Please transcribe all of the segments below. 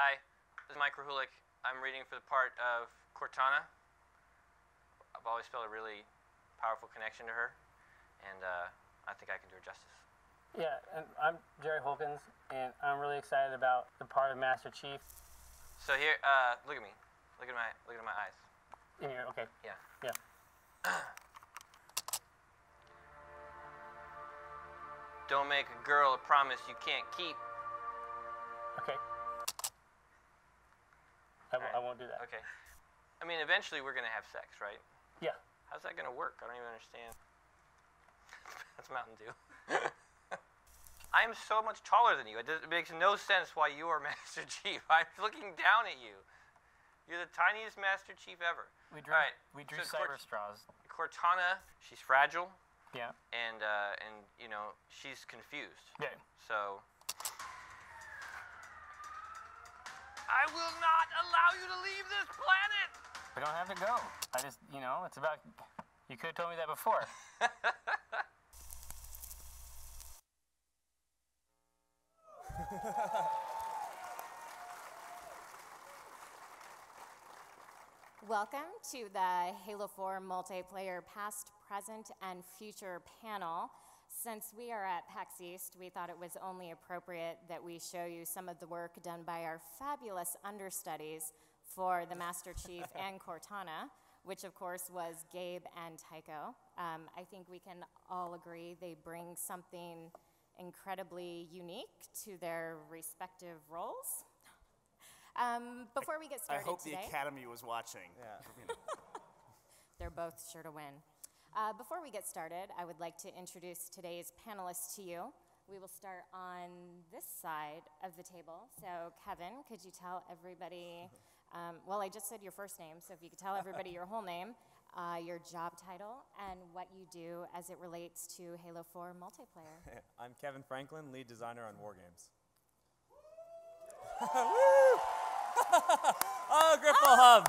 Hi, this is Mike Rahulik. I'm reading for the part of Cortana. I've always felt a really powerful connection to her, and I think I can do her justice. Yeah, and I'm Jerry Holkins, and I'm really excited about the part of Master Chief. So here, look at me. Look at my eyes. In here, okay. Yeah. Yeah. Don't make a girl a promise you can't keep. Okay. I won't do that. Okay. I mean, eventually we're gonna have sex, right? Yeah. How's that gonna work? I don't even understand. That's Mountain Dew. I am so much taller than you. It makes no sense why you are Master Chief. I'm looking down at you. You're the tiniest Master Chief ever. We drew so cyber straws. Cortana, she's fragile. Yeah. And you know, she's confused. Yeah. So I will not allow you to leave this planet. We don't have to go. I just, you know, it's about. You could have told me that before. Welcome to the Halo 4 multiplayer past, present, and future panel. Since we are at PAX East, we thought it was only appropriate that we show you some of the work done by our fabulous understudies for the Master Chief and Cortana, which of course was Gabe and Tycho. I think we can all agree they bring something incredibly unique to their respective roles. Before we get started I hope today, the Academy was watching. Yeah. They're both sure to win. Before we get started, I would like to introduce today's panelists to you. We will start on this side of the table. So Kevin, could you tell everybody, well, I just said your first name, so if you could tell everybody your whole name, your job title, and what you do as it relates to Halo 4 multiplayer. I'm Kevin Franklin, lead designer on Wargames. Oh, Griffball Hub!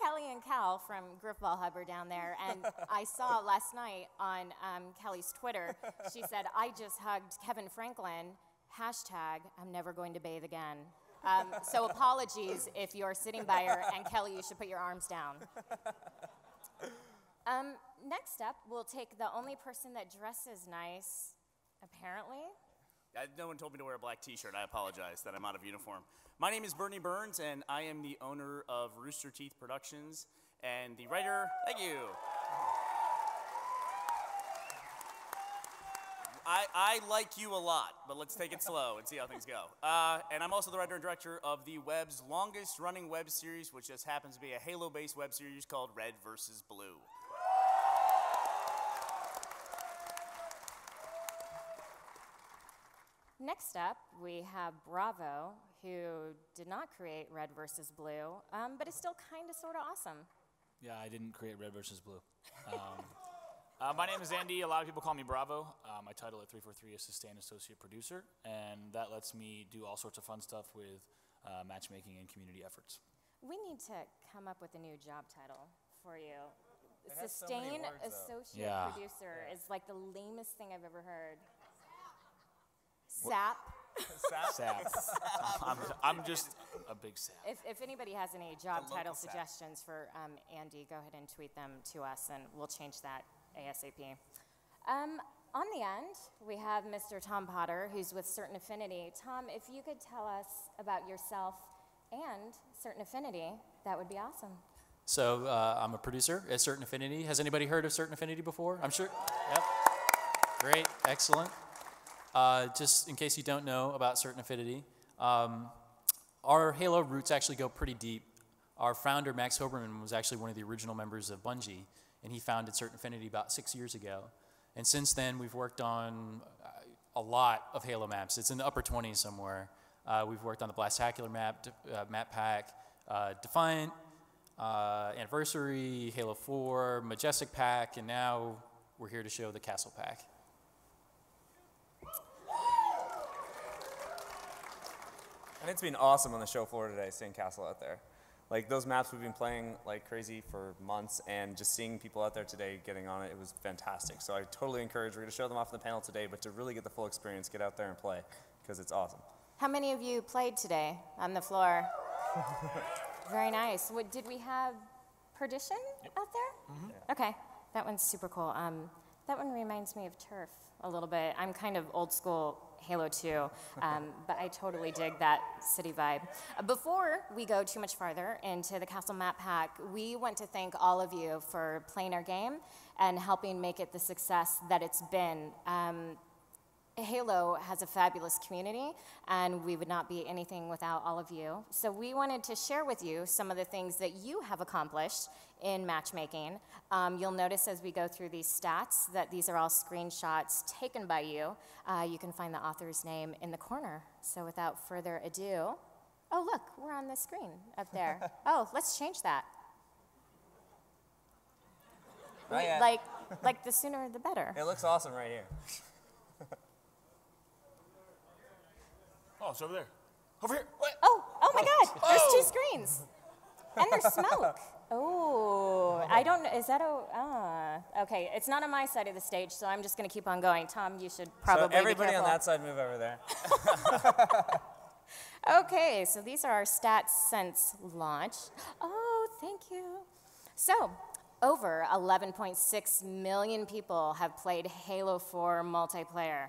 Kelly and Cal from Griffball Hub are down there, and I saw last night on Kelly's Twitter, she said, I just hugged Kevin Franklin, hashtag, I'm never going to bathe again. So apologies if you're sitting by her, and Kelly, you should put your arms down. Next up, we'll take the only person that dresses nice, apparently. No one told me to wear a black t-shirt. I apologize that I'm out of uniform. My name is Burnie Burns, and I am the owner of Rooster Teeth Productions and the writer. Thank you. I like you a lot, but let's take it slow and see how things go. And I'm also the writer and director of the web's longest running web series, which just happens to be a Halo-based web series called Red vs. Blue. Next up, we have Bravo, who did not create Red vs. Blue, but is still kind of sort of awesome. Yeah, I didn't create Red vs. Blue. My name is Andy. A lot of people call me Bravo. My title at 343 is Sustained Associate Producer, and that lets me do all sorts of fun stuff with matchmaking and community efforts. We need to come up with a new job title for you. so many Sustained words, Associate Producer is like the lamest thing I've ever heard. SAP. Sap. I'm just a big sap. If anybody has any job title suggestions for Andy, go ahead and tweet them to us, and we'll change that ASAP. On the end, we have Mr. Tom Potter, who's with Certain Affinity. Tom, if you could tell us about yourself and Certain Affinity, that would be awesome. So I'm a producer at Certain Affinity. Has anybody heard of Certain Affinity before? I'm sure. Yep. Great. Excellent. Just in case you don't know about Certain Affinity, our Halo roots actually go pretty deep. Our founder, Max Hoberman, was actually one of the original members of Bungie, and he founded Certain Affinity about 6 years ago. And since then, we've worked on a lot of Halo maps. It's in the upper 20s somewhere. We've worked on the Blastacular map, Map Pack, Defiant, Anniversary, Halo 4, Majestic Pack, and now we're here to show the Castle Pack. And it's been awesome on the show floor today, seeing Castle out there. Like, those maps we've been playing like crazy for months, and just seeing people out there today getting on it, it was fantastic. So I totally encourage, we're going to show them off in the panel today, but to really get the full experience, get out there and play, because it's awesome. How many of you played today on the floor? Very nice. What, did we have Perdition out there? Mm-hmm. Okay, that one's super cool. That one reminds me of Turf a little bit. I'm kind of old school Halo 2, but I totally dig that city vibe. Before we go too much farther into the Castle Map Pack, we want to thank all of you for playing our game and helping make it the success that it's been. Halo has a fabulous community, and we would not be anything without all of you. So we wanted to share with you some of the things that you have accomplished in matchmaking. You'll notice as we go through these stats that these are all screenshots taken by you. You can find the author's name in the corner. So without further ado, oh look, we're on the screen up there. Oh, let's change that. Like the sooner the better. It looks awesome right here. Oh, it's over there. Over here. What? Oh my God, there's two screens. And there's smoke. Oh, I don't know, is that okay, it's not on my side of the stage, so I'm just gonna keep on going. Tom, you should probably be everybody careful. on that side move over there. Okay, so these are our stats since launch. Oh, thank you. So, over 11.6 million people have played Halo 4 multiplayer.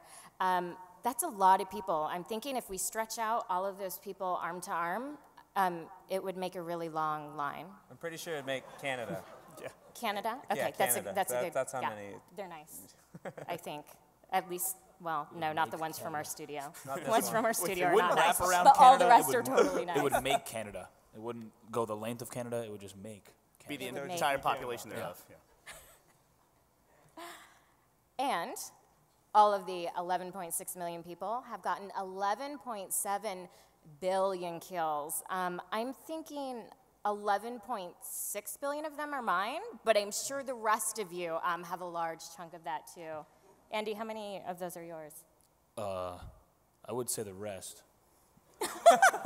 That's a lot of people. I'm thinking if we stretch out all of those people arm to arm, it would make a really long line. I'm pretty sure it'd make Canada. Yeah. Canada? Okay, Yeah, that's Canada. a good. That's how yeah, many. They're nice. I think. At least, well, no, not the ones from our studio. Not this The ones one. from our studio It are wouldn't not wrap nice, around but Canada. all the rest it are would, totally nice. It would make Canada. It wouldn't go the length of Canada. It would just make Be Canada. the would make entire it. population thereof. Yeah. And all of the 11.6 million people have gotten 11.7 billion kills. I'm thinking 11.6 billion of them are mine, but I'm sure the rest of you have a large chunk of that too. Andy, how many of those are yours? I would say the rest.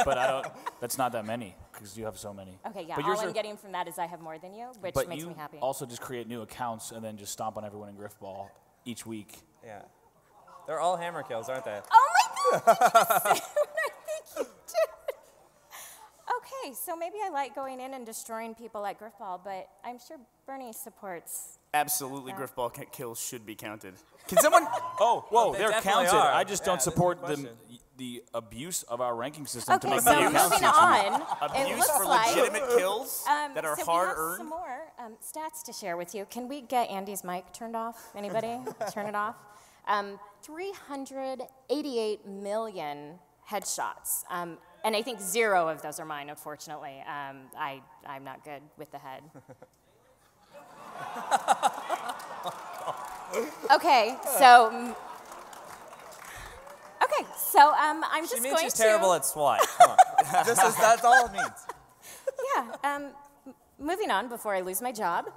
But I don't. That's not that many because you have so many. Okay, yeah, But all yours I'm are- getting from that is I have more than you, which But makes you me happy. also just create new accounts and then just stomp on everyone in Griffball each week. Yeah. They're all hammer kills, aren't they? Oh my God, did you say what I think you did? Okay, so maybe I like going in and destroying people at Griffball, but I'm sure Burnie supports. Absolutely, Yeah. Griffball kills should be counted. Can someone? Oh, whoa, They they're definitely counted. are. I just Yeah, don't there's no support question. the abuse of our ranking system to Okay, make so new accounts moving each week. on, it Abuse looks for like legitimate kills that are so hard we have earned. some more stats to share with you. Can we get Andy's mic turned off? Anybody? Turn it off. 388 million headshots. And I think 0 of those are mine, unfortunately. I'm not good with the head. Okay, so I'm just She means going she's to. terrible at SWAT. Come on. That's all it means. Yeah. Moving on before I lose my job.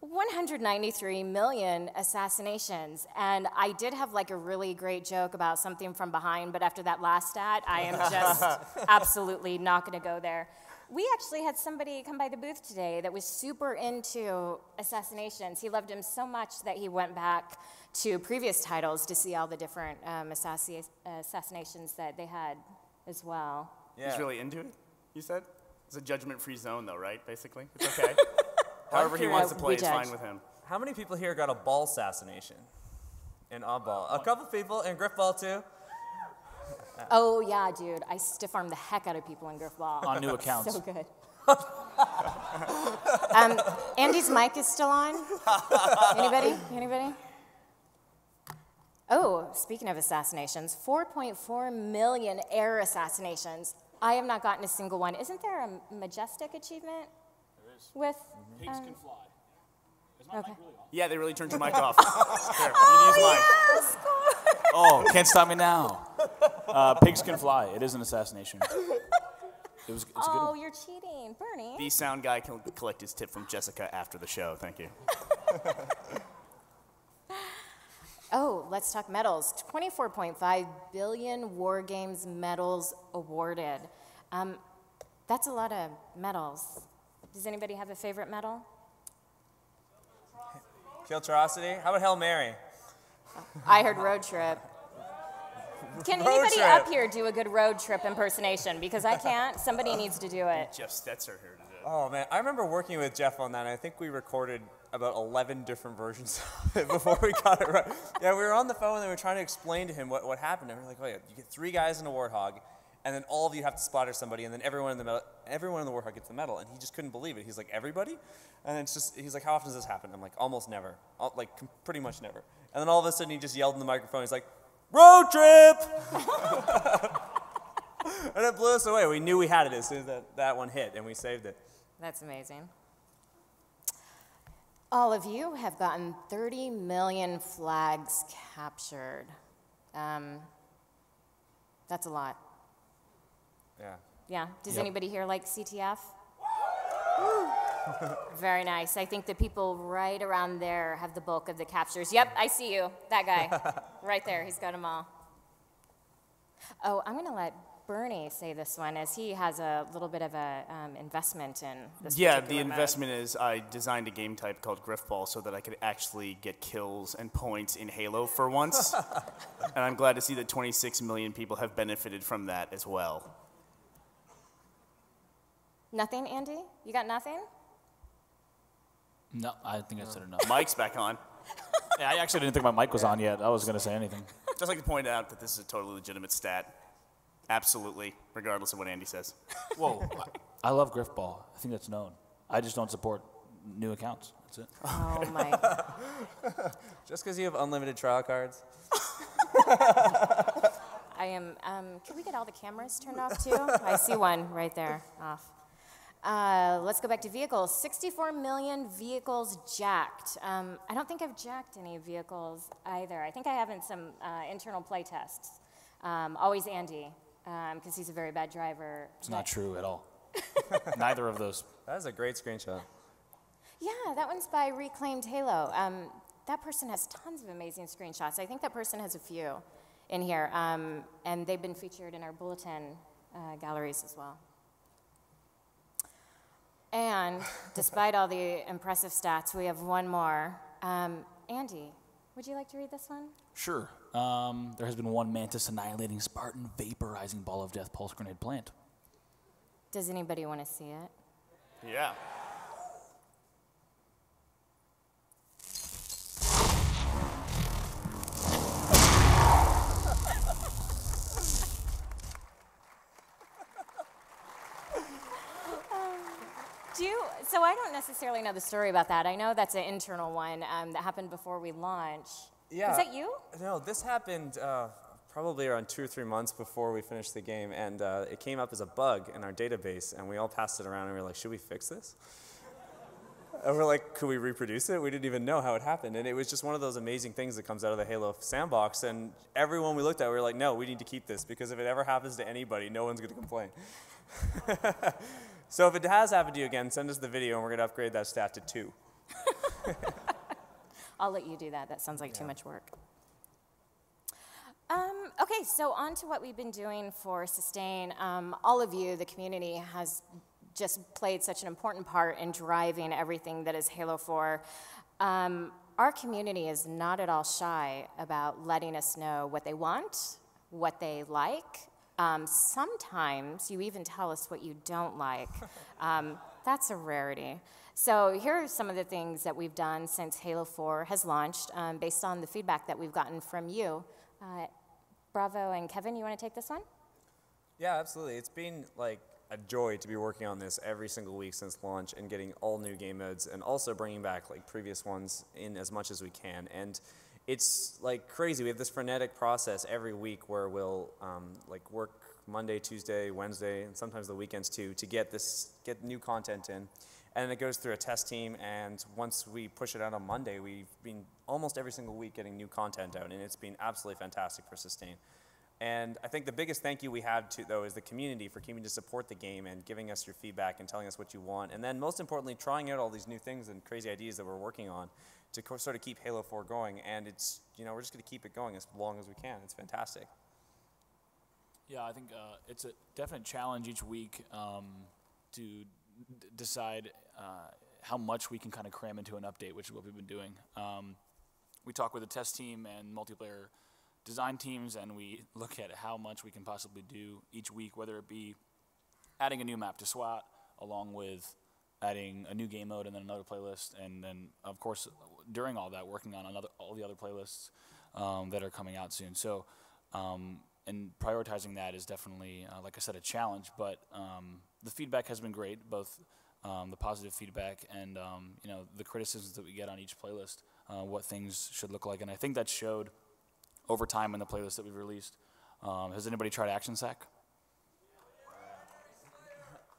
193 million assassinations, and I did have like a really great joke about something from behind, but after that last stat, I am just absolutely not going to go there. We actually had somebody come by the booth today that was super into assassinations. He loved them so much that he went back to previous titles to see all the different assassinations that they had as well. Yeah. He's really into it, you said? It's a judgment-free zone, though, right, basically? It's okay. However he wants to play, we it's judge. fine with him. How many people here got a ball assassination in Oddball? A couple people in Griffball too. Oh yeah, dude, I stiff-arm the heck out of people in Griffball. On new accounts. So good. Andy's mic is still on. Anybody? Oh, speaking of assassinations, 4.4 million air assassinations. I have not gotten a single one. Isn't there a Majestic achievement? There is. With Pigs can fly. Is my okay. mic really off? Yeah, they really turned your mic off. Here, you can use mine. Yes, Lord. Oh, can't stop me now. Pigs can fly. It is an assassination. It's a good Oh, one. you're cheating, Burnie. The sound guy can collect his tip from Jessica after the show. Thank you. Oh, let's talk medals. 24.5 billion War Games medals awarded. That's a lot of medals. Does anybody have a favorite medal? Kiltrosity. How about Hail Mary? I heard Road Trip. Can Road anybody trip. up here do a good road trip impersonation? Because I can't. Somebody needs to do it. Jeff Stetzer here to do it. Oh man, I remember working with Jeff on that, and I think we recorded about 11 different versions of it before we got it right. Yeah, we were on the phone and we were trying to explain to him what happened, and we were like, oh yeah, you get 3 guys in a warthog, and then all of you have to splatter somebody, and then everyone in the warthog gets the medal, and he just couldn't believe it. He's like, everybody? And it's just, he's like, how often does this happen? I'm like, almost never, pretty much never. And then all of a sudden he just yelled in the microphone, he's like, road trip! And it blew us away. We knew we had it as soon as that one hit, and we saved it. That's amazing. All of you have gotten 30 million flags captured. That's a lot. Yeah. Yeah. Does Yep. anybody here like CTF? Very nice. I think the people right around there have the bulk of the captures. Yep, I see you. That guy. Right there. He's got them all. Oh, I'm going to let Burnie say this one, as he has a little bit of a investment in this Yeah, the particular mode. investment is I designed a game type called Griffball so that I could actually get kills and points in Halo for once. And I'm glad to see that 26 million people have benefited from that as well. Nothing, Andy? You got nothing? No, I think I said enough. Mike's back on. Yeah, I actually didn't think my mic was on yet. I was going to say anything. Just like to point out that this is a totally legitimate stat. Absolutely, regardless of what Andy says. Whoa. I love Griffball. I think that's known. I just don't support new accounts. That's it. Oh, my. Just because you have unlimited trial cards? I am, can we get all the cameras turned off, too? I see one right there, off. Let's go back to vehicles. 64 million vehicles jacked. I don't think I've jacked any vehicles either. I think I have in some internal play tests. Always Andy, because he's a very bad driver. It's not true at all. Neither of those. That is a great screenshot. Yeah, that one's by Reclaimed Halo. That person has tons of amazing screenshots. I think that person has a few in here, and they've been featured in our bulletin galleries as well. And despite all the impressive stats, we have one more. Andy, would you like to read this one? Sure. There has been one Mantis annihilating Spartan vaporizing ball of death pulse grenade plant. Does anybody want to see it? Yeah. So I don't necessarily know the story about that. I know that's an internal one that happened before we launched. Yeah. Was that you? No, this happened probably around 2 or 3 months before we finished the game, and it came up as a bug in our database, and we all passed it around, and we were like, should we fix this? And we're like, could we reproduce it? We didn't even know how it happened, and it was just one of those amazing things that comes out of the Halo sandbox, and everyone we looked at, we were like, no, we need to keep this, because if it ever happens to anybody, no one's going to complain. So if it has happened to you again, send us the video, and we're going to upgrade that stat to 2. I'll let you do that. That sounds like too much work. Okay, so on to what we've been doing for Sustain. All of you, the community, has just played such an important part in driving everything that is Halo 4. Our community is not at all shy about letting us know what they want, what they like. Sometimes you even tell us what you don't like. That's a rarity. So here are some of the things that we've done since Halo 4 has launched, based on the feedback that we've gotten from you. Bravo and Kevin, you want to take this one? Yeah, absolutely. It's been like a joy to be working on this every single week since launch and getting all new game modes and also bringing back like previous ones in as much as we can. And it's like crazy. We have this frenetic process every week where we'll like work Monday, Tuesday, Wednesday, and sometimes the weekends too, to get new content in. And it goes through a test team, and once we push it out on Monday, we've been almost every single week getting new content out, and it's been absolutely fantastic for Sustain. And I think the biggest thank you we have, though, is the community for keeping to support the game and giving us your feedback and telling us what you want. And then, most importantly, trying out all these new things and crazy ideas that we're working on to sort of keep Halo 4 going. And it's, we're just going to keep it going as long as we can. It's fantastic. Yeah, I think it's a definite challenge each week to decide how much we can kind of cram into an update, which is what we've been doing. We talk with the test team and multiplayer design teams, and we look at how much we can possibly do each week, whether it be adding a new map to SWAT, along with adding a new game mode and then another playlist, and then, of course, during all that, working on all the other playlists that are coming out soon. So, and prioritizing that is definitely, like I said, a challenge, but the feedback has been great, both the positive feedback and you know, the criticisms that we get on each playlist, what things should look like, and I think that showed over time in the playlist that we've released. Has anybody tried Action Sack?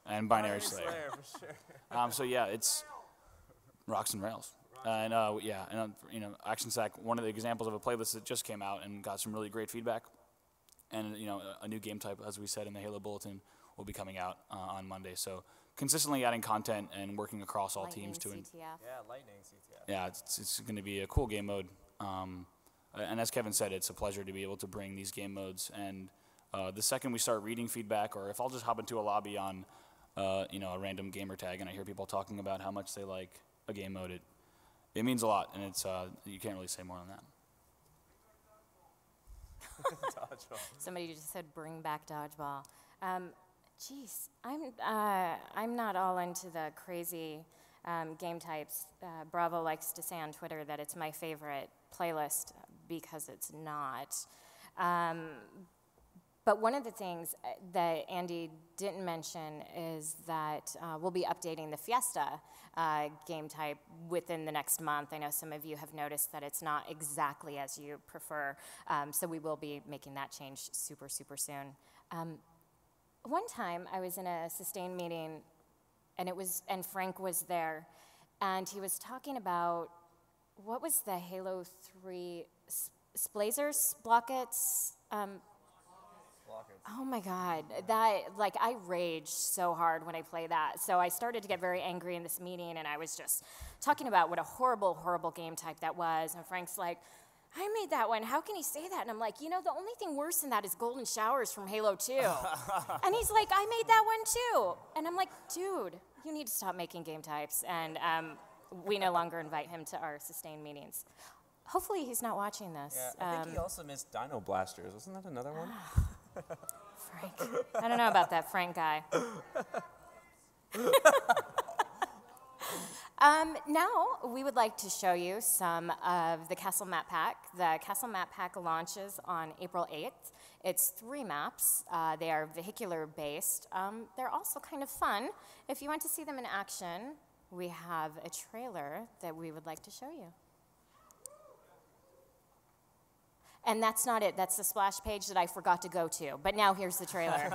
And Binary Slayer. For sure. So yeah, it's Rocks and Rails. And yeah, and you know, Action Sack, one of the examples of a playlist that just came out and got some really great feedback. And you know, a new game type, as we said in the Halo Bulletin, will be coming out on Monday. So consistently adding content and working across all teams to. Yeah, Lightning CTF. Yeah, it's going to be a cool game mode. And as Kevin said, it's a pleasure to be able to bring these game modes. And the second we start reading feedback, or if I'll just hop into a lobby on you know, a random gamer tag, and I hear people talking about how much they like a game mode, it means a lot, and it's you can't really say more than that. Dodgeball. Somebody just said, "Bring back dodgeball." Geez, I'm not all into the crazy game types. Bravo likes to say on Twitter that it's my favorite playlist because it's not. But one of the things that Andy didn't mention is that we'll be updating the Fiesta game type within the next month. I know some of you have noticed that it's not exactly as you prefer, so we will be making that change super, super soon. One time I was in a Sustain meeting, and Frank was there, and he was talking about, what was the Halo 3, Splazers, Blockets? Oh my God, I rage so hard when I play that. So I started to get very angry in this meeting, and I was just talking about what a horrible, horrible game type that was. And Frank's like, I made that one, how can he say that? And I'm like, you know, the only thing worse than that is Golden Showers from Halo 2. And he's like, I made that one too. And I'm like, dude, you need to stop making game types. And we no longer invite him to our Sustain meetings. Hopefully he's not watching this. Yeah, I think he also missed Dino Blasters. Wasn't that another one? Frank. I don't know about that Frank guy. Now, we would like to show you some of the Castle Map Pack. The Castle Map Pack launches on April 8th. It's 3 maps. They are vehicular-based. They're also kind of fun. If you want to see them in action, we have a trailer that we would like to show you. And that's not it. That's the splash page that I forgot to go to. But now here's the trailer.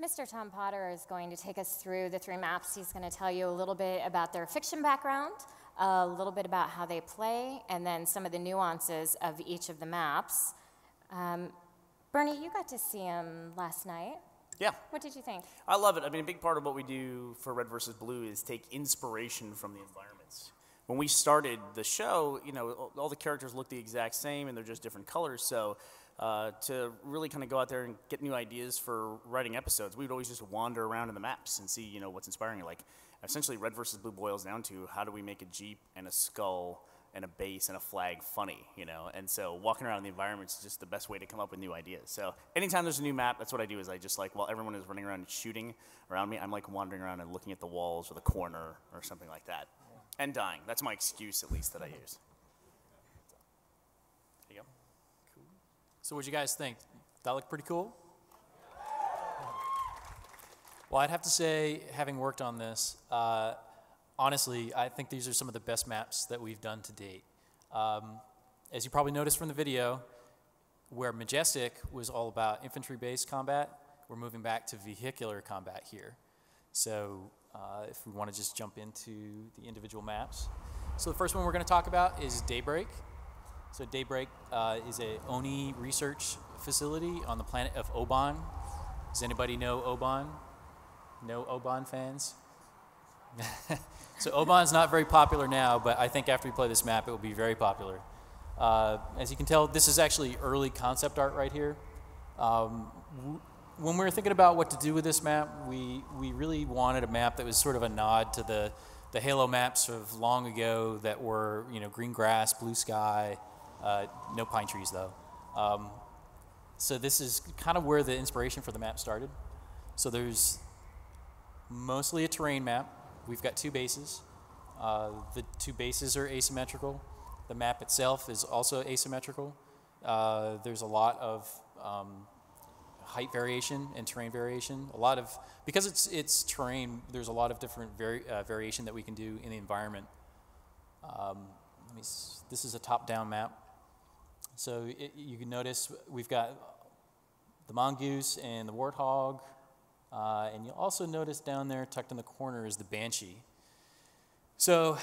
Mr. Tom Potter is going to take us through the 3 maps. He's going to tell you a little bit about their fiction background, a little bit about how they play, and then some of the nuances of each of the maps. Burnie, you got to see him last night. Yeah. What did you think? I love it. I mean, a big part of what we do for Red versus Blue is take inspiration from the environments. When we started the show, you know, all the characters look the exact same and they're just different colors. So to really kind of go out there and get new ideas for writing episodes, we would always just wander around in the maps and see, you know, what's inspiring. Like, essentially, Red versus Blue boils down to how do we make a Jeep and a skull and a base and a flag funny, you know? And so walking around in the environment is just the best way to come up with new ideas. So anytime there's a new map, that's what I do, is I just, like, while everyone is running around and shooting around me, I'm, like, wandering around and looking at the walls or the corner or something like that. And dying. That's my excuse, at least, that I use. There you go. Cool. So what'd you guys think? That looked pretty cool? Well, I'd have to say, having worked on this, honestly, I think these are some of the best maps that we've done to date. As you probably noticed from the video, where Majestic was all about infantry-based combat, we're moving back to vehicular combat here. So if we want to just jump into the individual maps. So the first one we're going to talk about is Daybreak. So Daybreak is a Oni research facility on the planet of Oban. Does anybody know Oban? No Oban fans? So Oban's not very popular now, but I think after we play this map, it will be very popular. As you can tell, this is actually early concept art right here. When we were thinking about what to do with this map, we really wanted a map that was sort of a nod to the Halo maps of long ago that were, you know, green grass, blue sky, no pine trees though. So this is kind of where the inspiration for the map started. So there's mostly a terrain map. We've got 2 bases. The 2 bases are asymmetrical. The map itself is also asymmetrical. There's a lot of height variation and terrain variation. Because it's terrain, there's a lot of different variation that we can do in the environment. This is a top-down map. So you can notice we've got the mongoose and the warthog, and you'll also notice down there, tucked in the corner, is the banshee. So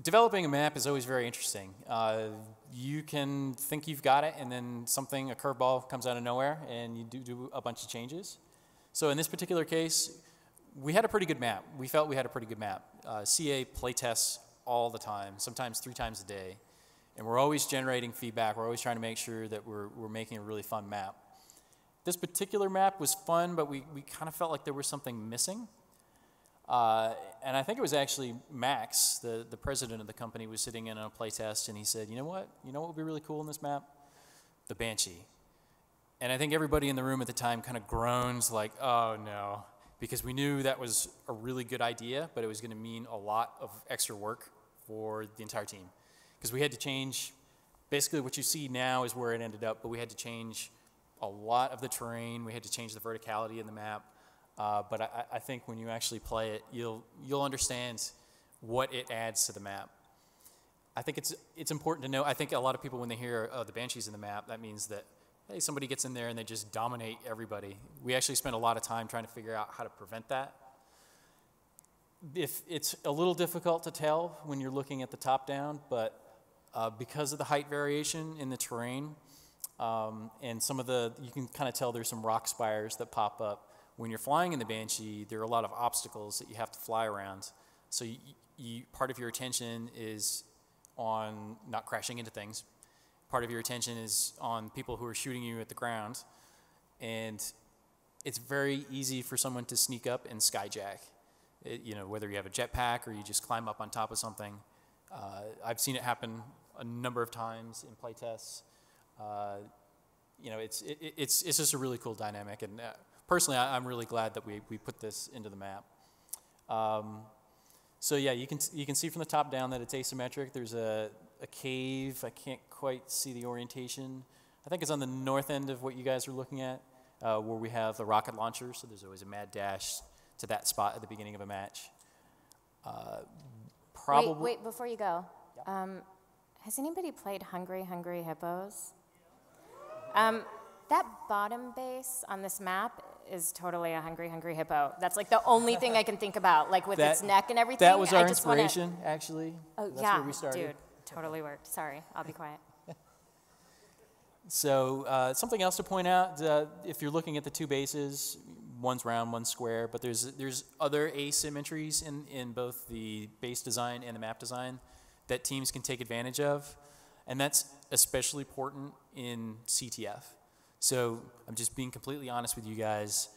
developing a map is always very interesting. You can think you've got it, and then a curveball comes out of nowhere, and you do a bunch of changes. So in this particular case, we had a pretty good map. We felt we had a pretty good map. CA playtests all the time, sometimes 3 times a day. And we're always generating feedback. We're always trying to make sure that we're making a really fun map. This particular map was fun, but we kind of felt like there was something missing. And I think it was actually Max, the president of the company, was sitting in on a playtest, and he said, you know what would be really cool in this map? The Banshee. And I think everybody in the room at the time kind of groans like, oh no, because we knew that was a really good idea, but it was going to mean a lot of extra work for the entire team. Because we had to change, basically what you see now is where it ended up, but we had to change a lot of the terrain. We had to change the verticality in the map. But I think when you actually play it, you'll understand what it adds to the map. I think it's important to know. I think a lot of people, when they hear the Banshees in the map, that means that, hey, somebody gets in there and they just dominate everybody. We actually spent a lot of time trying to figure out how to prevent that. If it's a little difficult to tell when you're looking at the top down, but because of the height variation in the terrain, and you can kind of tell there's some rock spires that pop up. When you're flying in the Banshee, there are a lot of obstacles that you have to fly around. So part of your attention is on not crashing into things. Part of your attention is on people who are shooting you at the ground. And it's very easy for someone to sneak up and skyjack. Whether you have a jetpack or you just climb up on top of something. I've seen it happen a number of times in playtests. It's just a really cool dynamic, and personally, I'm really glad that we put this into the map. So yeah, you can see from the top down that it's asymmetric. There's a cave. I can't quite see the orientation. I think it's on the north end of what you guys are looking at, where we have the rocket launcher. So there's always a mad dash to that spot at the beginning of a match. Wait, before you go. Yeah. Has anybody played Hungry Hippos? That bottom base on this map is totally a Hungry Hippo. That's like the only thing I can think about, like with its neck and everything. That was our inspiration, actually. Oh, That's yeah, where we started. dude, totally worked. Sorry, I'll be quiet. So something else to point out, if you're looking at the 2 bases, one's round, one's square, but there's other asymmetries in both the base design and the map design that teams can take advantage of, and that's especially important in CTF. So I'm just being completely honest with you guys.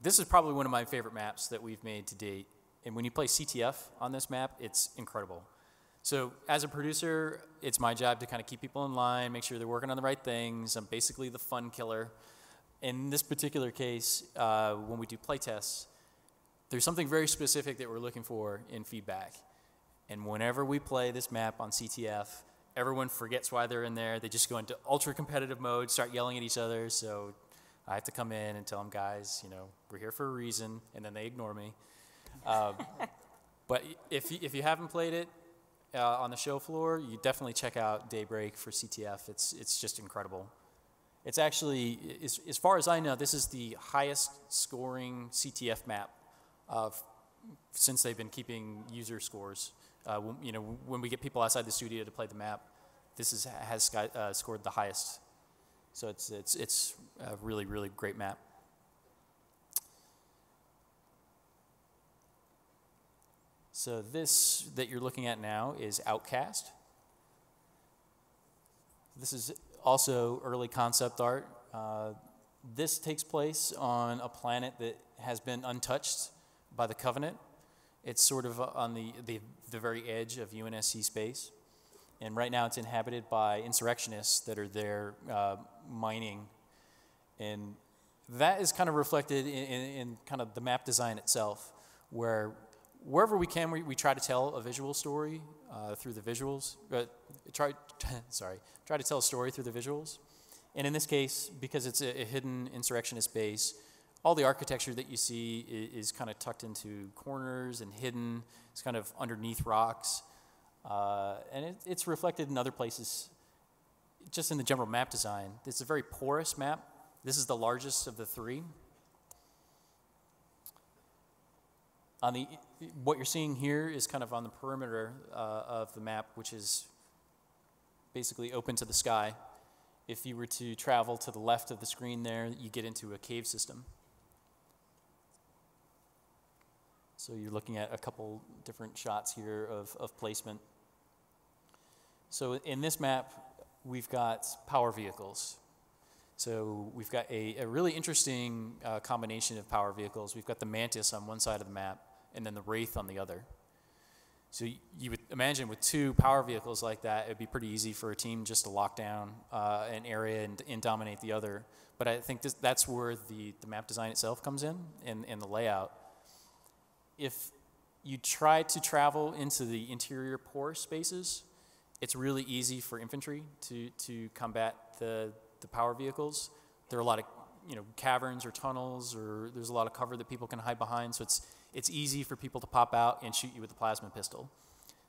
This is probably one of my favorite maps that we've made to date, and when you play CTF on this map, it's incredible. So as a producer, it's my job to kind of keep people in line, make sure they're working on the right things. I'm basically the fun killer. In this particular case, when we do playtests, there's something very specific that we're looking for in feedback. And whenever we play this map on CTF, everyone forgets why they're in there. They just go into ultra competitive mode, start yelling at each other. So I have to come in and tell them, guys, we're here for a reason, and then they ignore me. But if you haven't played it on the show floor, you definitely check out Daybreak for CTF. It's just incredible. It's actually, as far as I know, this is the highest scoring CTF map since they've been keeping user scores. When we get people outside the studio to play the map, this has scored the highest. So it's a really, really great map. So this that you're looking at now is Outcast. This is also early concept art. This takes place on a planet that has been untouched by the Covenant. It's sort of on the very edge of UNSC space. And right now it's inhabited by insurrectionists that are there mining. And that is kind of reflected in kind of the map design itself, where wherever we can, we try to tell a visual story through the visuals. Try to tell a story through the visuals. And in this case, because it's a hidden insurrectionist base, all the architecture that you see is kind of tucked into corners and hidden. It's kind of underneath rocks. And it's reflected in other places, just in the general map design. It's a very porous map. This is the largest of the three. What you're seeing here is kind of on the perimeter of the map, which is basically open to the sky. If you were to travel to the left of the screen there, you get into a cave system. So you're looking at a couple different shots here of placement. So in this map, we've got power vehicles. So we've got a really interesting combination of power vehicles. We've got the Mantis on one side of the map, and then the Wraith on the other. So you would imagine with two power vehicles like that, it'd be pretty easy for a team just to lock down an area and dominate the other. But I think that's where the map design itself comes in, and the layout. If you try to travel into the interior pore spaces, it's really easy for infantry to combat the power vehicles. There are a lot of caverns or tunnels, or there's a lot of cover that people can hide behind. So it's easy for people to pop out and shoot you with a plasma pistol.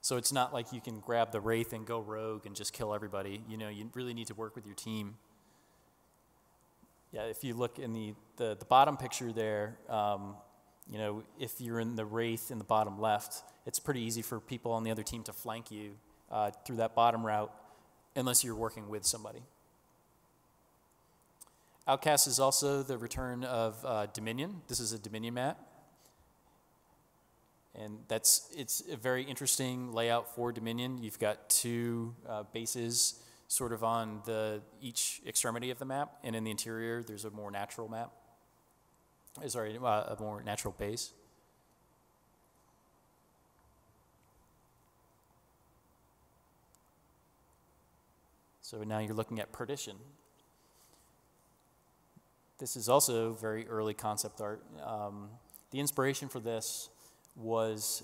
So it's not like you can grab the Wraith and go rogue and just kill everybody. You really need to work with your team. Yeah, if you look in the bottom picture there, if you're in the Wraith in the bottom left, it's pretty easy for people on the other team to flank you through that bottom route, unless you're working with somebody. Outcast is also the return of Dominion. This is a Dominion map. And it's a very interesting layout for Dominion. You've got two bases sort of on each extremity of the map, and in the interior there's a more natural map. A more natural base. So now you're looking at Perdition. This is also very early concept art. The inspiration for this was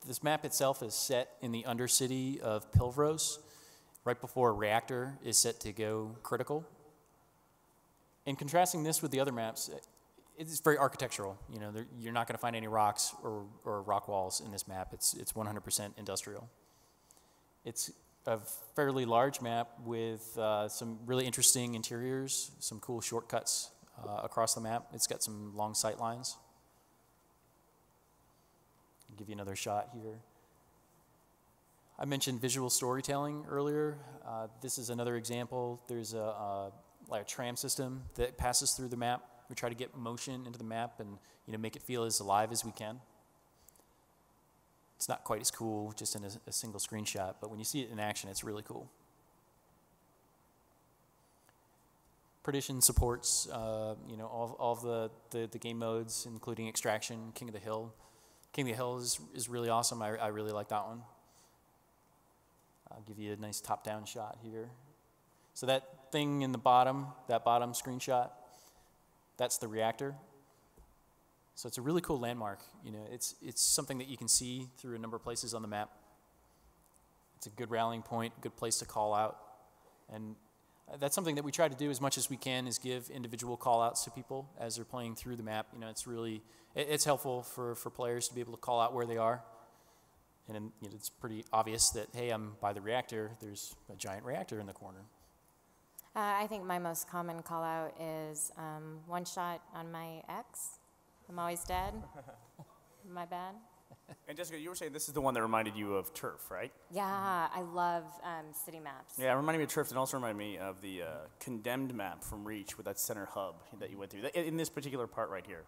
this map itself is set in the undercity of Pilvros, right before a reactor is set to go critical. And contrasting this with the other maps, it's very architectural. You're not going to find any rocks or rock walls in this map. It's 100% industrial. It's a fairly large map with some really interesting interiors, some cool shortcuts across the map. It's got some long sight lines. I'll give you another shot here. I mentioned visual storytelling earlier. This is another example. There's a tram system that passes through the map. We try to get motion into the map and make it feel as alive as we can. It's not quite as cool just in a single screenshot, but when you see it in action, it's really cool. Perdition supports all of the game modes, including Extraction, King of the Hill. King of the Hill is really awesome. I really like that one. I'll give you a nice top-down shot here. So that thing in the bottom, that bottom screenshot, that's the reactor. So it's a really cool landmark. It's something that you can see through a number of places on the map. It's a good rallying point, good place to call out. And that's something that we try to do as much as we can, is give individual call-outs to people as they're playing through the map. It's really, it's helpful for players to be able to call out where they are. And it's pretty obvious that, hey, I'm by the reactor, there's a giant reactor in the corner. I think my most common call out is one shot on my ex. I'm always dead. My bad. And Jessica, you were saying this is the one that reminded you of Turf, right? Yeah, I love city maps. Yeah, it reminded me of Turf, and also reminded me of the Condemned map from Reach with that center hub that you went through, in this particular part right here.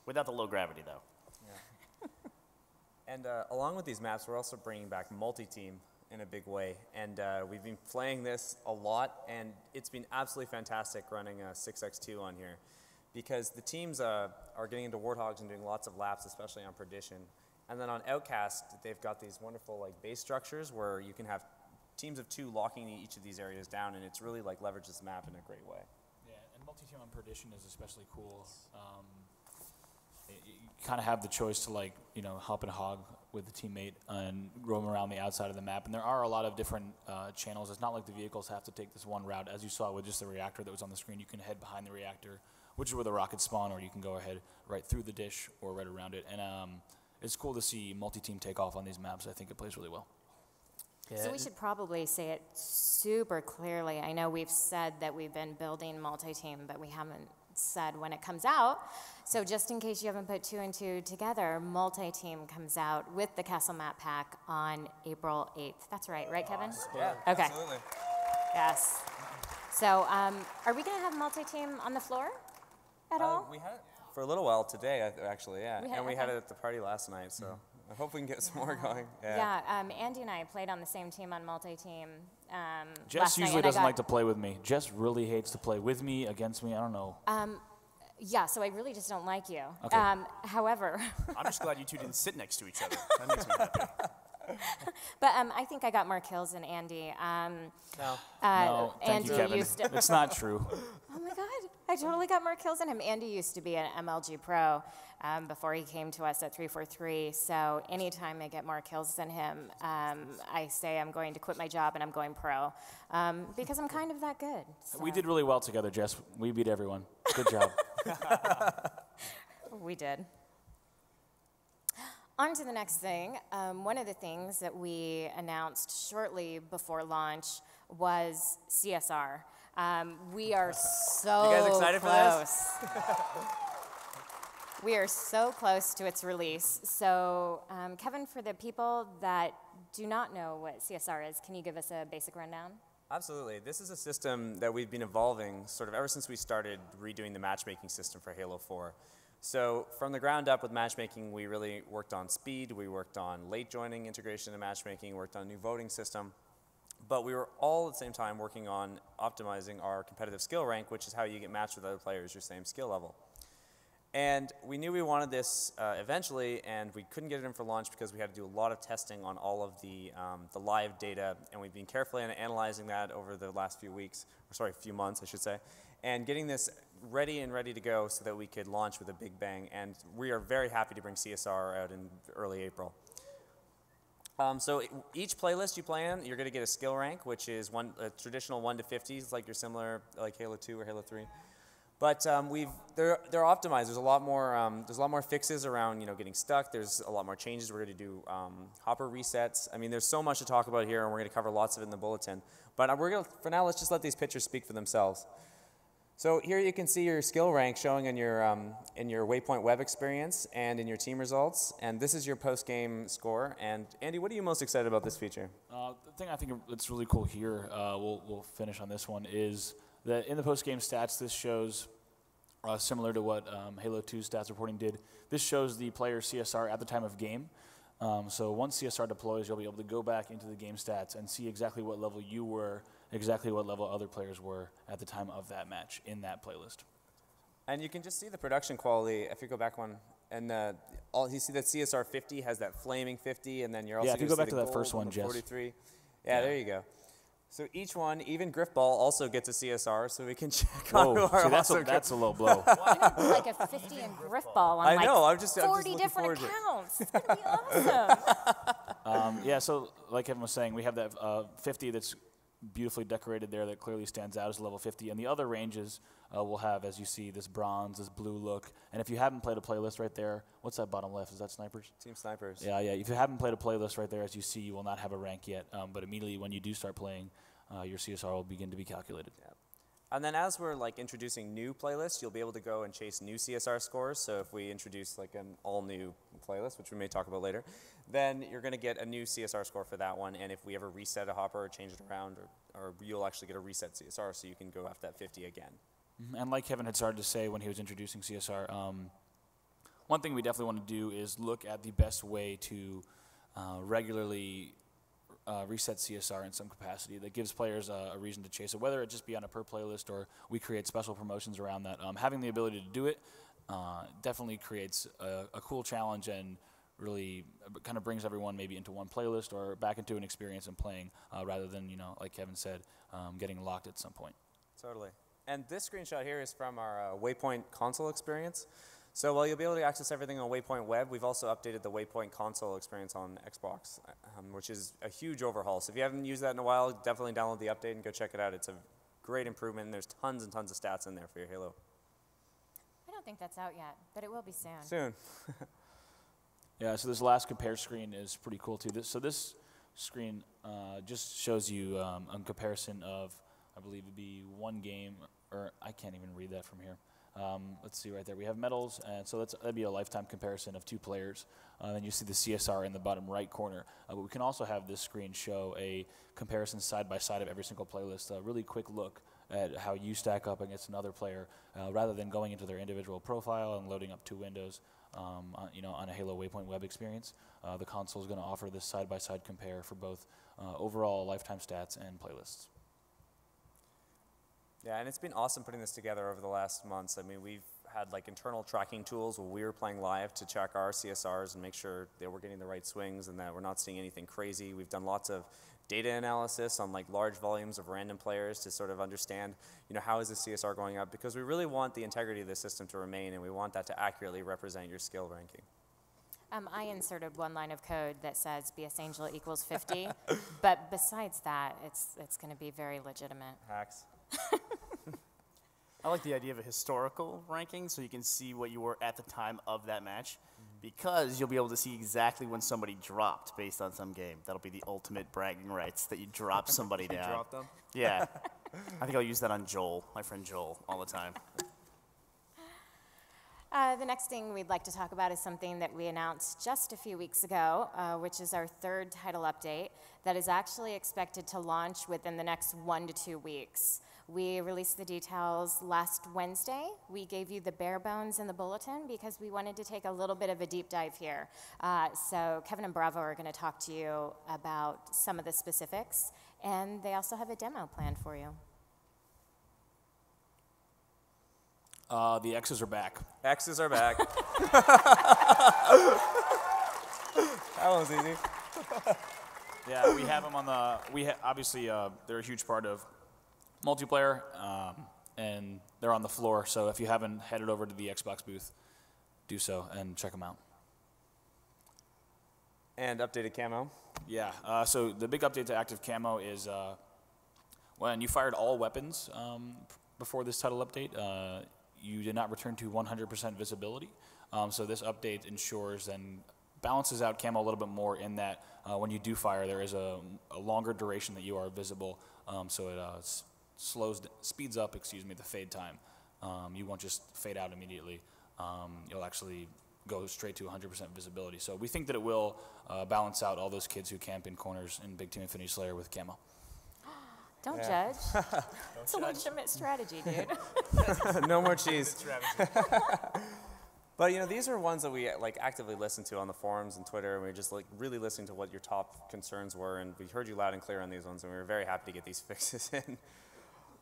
Without the low gravity, though. Yeah. And along with these maps, we're also bringing back multi-team in a big way. And we've been playing this a lot, and it's been absolutely fantastic running a 6x2 on here, because the teams are getting into Warthogs and doing lots of laps, especially on Perdition. And then on Outcast, they've got these wonderful base structures where you can have teams of 2 locking each of these areas down, and it's really leverages the map in a great way. Yeah, and multi-team on Perdition is especially cool. You kind of have the choice to hop and hog with a teammate and roam around the outside of the map. And there are a lot of different channels. It's not like the vehicles have to take this one route. As you saw with just the reactor that was on the screen, you can head behind the reactor, which is where the rockets spawn, or you can go ahead right through the dish or right around it. And it's cool to see multi-team take off on these maps. I think it plays really well. Yeah. So we should probably say it super clearly. I know we've said that we've been building multi-team, but we haven't said when it comes out. So just in case you haven't put 2 and 2 together, multi-team comes out with the Castle Map Pack on April 8th. That's right, Kevin? Yeah, okay. absolutely. Yes. So are we going to have multi-team on the floor at all? We had it for a little while today, actually, yeah. We had it at the party last night, so I hope we can get some more going. Yeah, Andy and I played on the same team on multi-team Jess last night, usually and I doesn't got- like to play with me. Jess really hates to play with me, against me. I don't know. Yeah, so I really just don't like you. Okay. However, I'm just glad you two didn't sit next to each other. That makes me happy. but I think I got more kills than Andy. No. No, thank Andy you, Kevin. used to. It's not true. Oh my God, I totally got more kills than him. Andy used to be an MLG pro before he came to us at 343. So anytime I get more kills than him, I say I'm going to quit my job and I'm going pro because I'm kind of that good. So. We did really well together, Jess. We beat everyone. Good job. We did. On to the next thing. One of the things that we announced shortly before launch was CSR. We are so You guys excited close. for this? We are so close to its release. So, Kevin, for the people that do not know what CSR is, can you give us a basic rundown? Absolutely. This is a system that we've been evolving sort of ever since we started redoing the matchmaking system for Halo 4. So from the ground up with matchmaking, we really worked on speed, we worked on late joining integration and matchmaking, worked on a new voting system. But we were all at the same time working on optimizing our competitive skill rank, which is how you get matched with other players your same skill level. And we knew we wanted this eventually, and we couldn't get it in for launch because we had to do a lot of testing on all of the live data, and we've been carefully analyzing that over the last few months, I should say, and getting this ready to go so that we could launch with a big bang. And we are very happy to bring CSR out in early April. So each playlist you play in, you're going to get a skill rank, which is a traditional 1 to 50s, like your similar like Halo 2 or Halo 3. But they're optimized. There's a lot more fixes around getting stuck. There's a lot more changes. We're going to do hopper resets. I mean, there's so much to talk about here, and we're going to cover lots of it in the bulletin. But for now, let's just let these pictures speak for themselves. So here you can see your skill rank showing in your Waypoint web experience and in your team results. And this is your post-game score. And Andy, what are you most excited about this feature? The thing I think that's really cool here, we'll finish on this one, is that in the post-game stats, this shows, similar to what Halo 2 stats reporting did, this shows the player CSR at the time of game. So once CSR deploys, you'll be able to go back into the game stats and see exactly what level you were, exactly what level other players were at the time of that match in that playlist. And you can just see the production quality if you go back one. And you see that CSR 50 has that flaming 50, and then you're also if you go back to that first one, Jess. 43. Yeah, there you go. So each one, even Griffball, also gets a CSR, so we can check on who are that's a low blow. Why not put like a 50 and Griff Ball on I'm just 40 looking different forward to it. accounts? It's going to be awesome. So like Kevin was saying, we have that 50 that's beautifully decorated there that clearly stands out as level 50. And the other ranges will have, as you see, this bronze, this blue look. And if you haven't played a playlist right there, what's that bottom left? Is that snipers? Team Snipers. Yeah. If you haven't played a playlist right there, as you see, you will not have a rank yet. But immediately when you do start playing, your CSR will begin to be calculated. Yeah. And then as we're like introducing new playlists, you'll be able to go and chase new CSR scores. So if we introduce like an all-new playlist, which we may talk about later, then you're going to get a new CSR score for that one. And if we ever reset a hopper or change it around, or you'll actually get a reset CSR, so you can go after that 50 again. And like Kevin had started to say when he was introducing CSR, one thing we definitely want to do is look at the best way to regularly reset CSR in some capacity that gives players a reason to chase it, whether it just be on a per playlist or we create special promotions around that. Having the ability to do it definitely creates a cool challenge and really kind of brings everyone maybe into one playlist or back into an experience and playing rather than, like Kevin said, getting locked at some point. Totally. And this screenshot here is from our Waypoint console experience. So while you'll be able to access everything on Waypoint Web, we've also updated the Waypoint console experience on Xbox, which is a huge overhaul. So if you haven't used that in a while, definitely download the update and go check it out. It's a great improvement, and there's tons and tons of stats in there for your Halo. I don't think that's out yet, but it will be soon. Soon. Yeah, so this last compare screen is pretty cool too. This screen just shows you a comparison of, I believe it'd be one game, or I can't even read that from here. Let's see right there. We have medals, and so that'd be a lifetime comparison of two players. And you see the CSR in the bottom right corner. But we can also have this screen show a comparison side by side of every single playlist, a really quick look at how you stack up against another player, rather than going into their individual profile and loading up two windows. On a Halo Waypoint Web experience, the console is going to offer this side by side compare for both overall lifetime stats and playlists. Yeah, and it's been awesome putting this together over the last months. I mean, we've had like internal tracking tools when we were playing live to check our CSRs and make sure that we're getting the right swings and that we're not seeing anything crazy. We've done lots of data analysis on like large volumes of random players to sort of understand, how is the CSR going up? Because we really want the integrity of the system to remain, and we want that to accurately represent your skill ranking. I inserted one line of code that says BS Angel equals 50, but besides that, it's going to be very legitimate. Hacks. I like the idea of a historical ranking so you can see what you were at the time of that match, because you'll be able to see exactly when somebody dropped based on some game. That'll be the ultimate bragging rights, that you drop somebody down. Drop them? Yeah. I think I'll use that on Joel, my friend Joel, all the time. The next thing we'd like to talk about is something that we announced just a few weeks ago, which is our third title update that is actually expected to launch within the next 1 to 2 weeks. We released the details last Wednesday. We gave you the bare bones in the bulletin because we wanted to take a little bit of a deep dive here. So Kevin and Bravo are going to talk to you about some of the specifics, and they also have a demo planned for you. The X's are back. X's are back. That was easy. Yeah, we have them on the. Obviously, they're a huge part of multiplayer, and they're on the floor. So if you haven't headed over to the Xbox booth, do so and check them out. And updated camo. Yeah. So the big update to active camo is when you fired all weapons before this title update, you did not return to 100% visibility. So this update ensures and balances out camo a little bit more in that when you do fire, there is a longer duration that you are visible. So it speeds up, the fade time. You won't just fade out immediately. You'll actually go straight to 100% visibility. So we think that it will balance out all those kids who camp in corners in Big Team Infinity Slayer with camo. Don't judge. It's a legitimate strategy, dude. No more cheese. But these are ones that we actively listen to on the forums and Twitter, and we're just really listening to what your top concerns were, and we heard you loud and clear on these ones, and we were very happy to get these fixes in.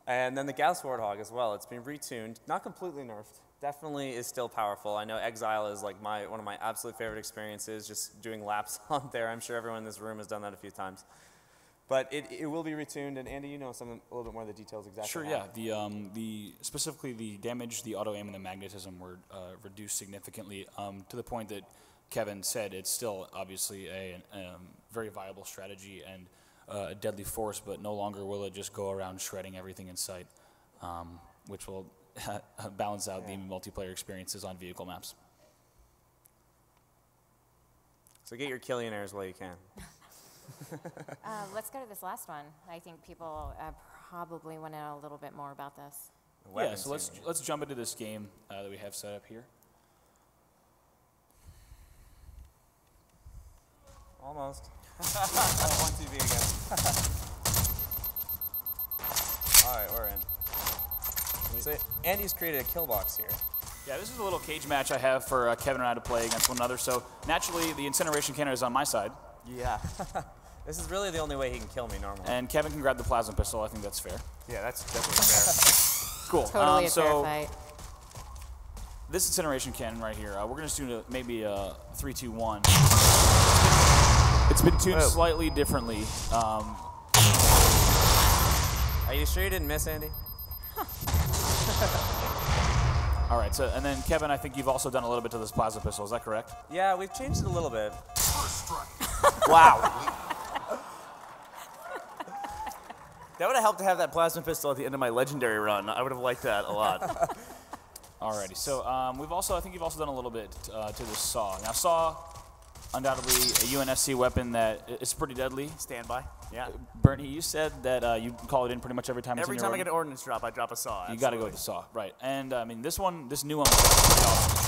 And then the Gas Warthog as well. It's been retuned, not completely nerfed. Definitely is still powerful. I know Exile is one of my absolute favorite experiences, just doing laps on there. I'm sure everyone in this room has done that a few times. But it will be retuned, and Andy, a little bit more of the details exactly. Sure, yeah. Specifically the damage, the auto aim, and the magnetism were reduced significantly to the point that Kevin said it's still obviously a very viable strategy, and a deadly force, but no longer will it just go around shredding everything in sight, which will balance out the multiplayer experiences on vehicle maps. So get your Killionaires while you can. Let's go to this last one. I think people probably want to know a little bit more about this. Yeah, so let's jump into this game that we have set up here. Almost. On TV again. All right, we're in. So Andy's created a kill box here. Yeah, this is a little cage match I have for Kevin and I to play against one another. So naturally, the incineration cannon is on my side. Yeah. This is really the only way he can kill me normally. And Kevin can grab the plasma pistol. I think that's fair. Yeah, that's definitely fair. Cool. Totally a fair fight. This incineration cannon right here, we're going to do maybe a 3, 2, 1. It's been tuned slightly differently. Are you sure you didn't miss, Andy? All right, so and then Kevin, I think you've also done a little bit to this plasma pistol. Is that correct? Yeah, we've changed it a little bit. Wow. That would have helped to have that plasma pistol at the end of my legendary run. I would have liked that a lot. Alrighty, so I think you've also done a little bit to this saw. Now, saw, undoubtedly a UNSC weapon that is pretty deadly. Standby. Yeah. Burnie, you said that you call it in pretty much every time. Every time I get an ordnance drop, I drop a saw. You got to go with the saw, right? And I mean, this new one was pretty awesome.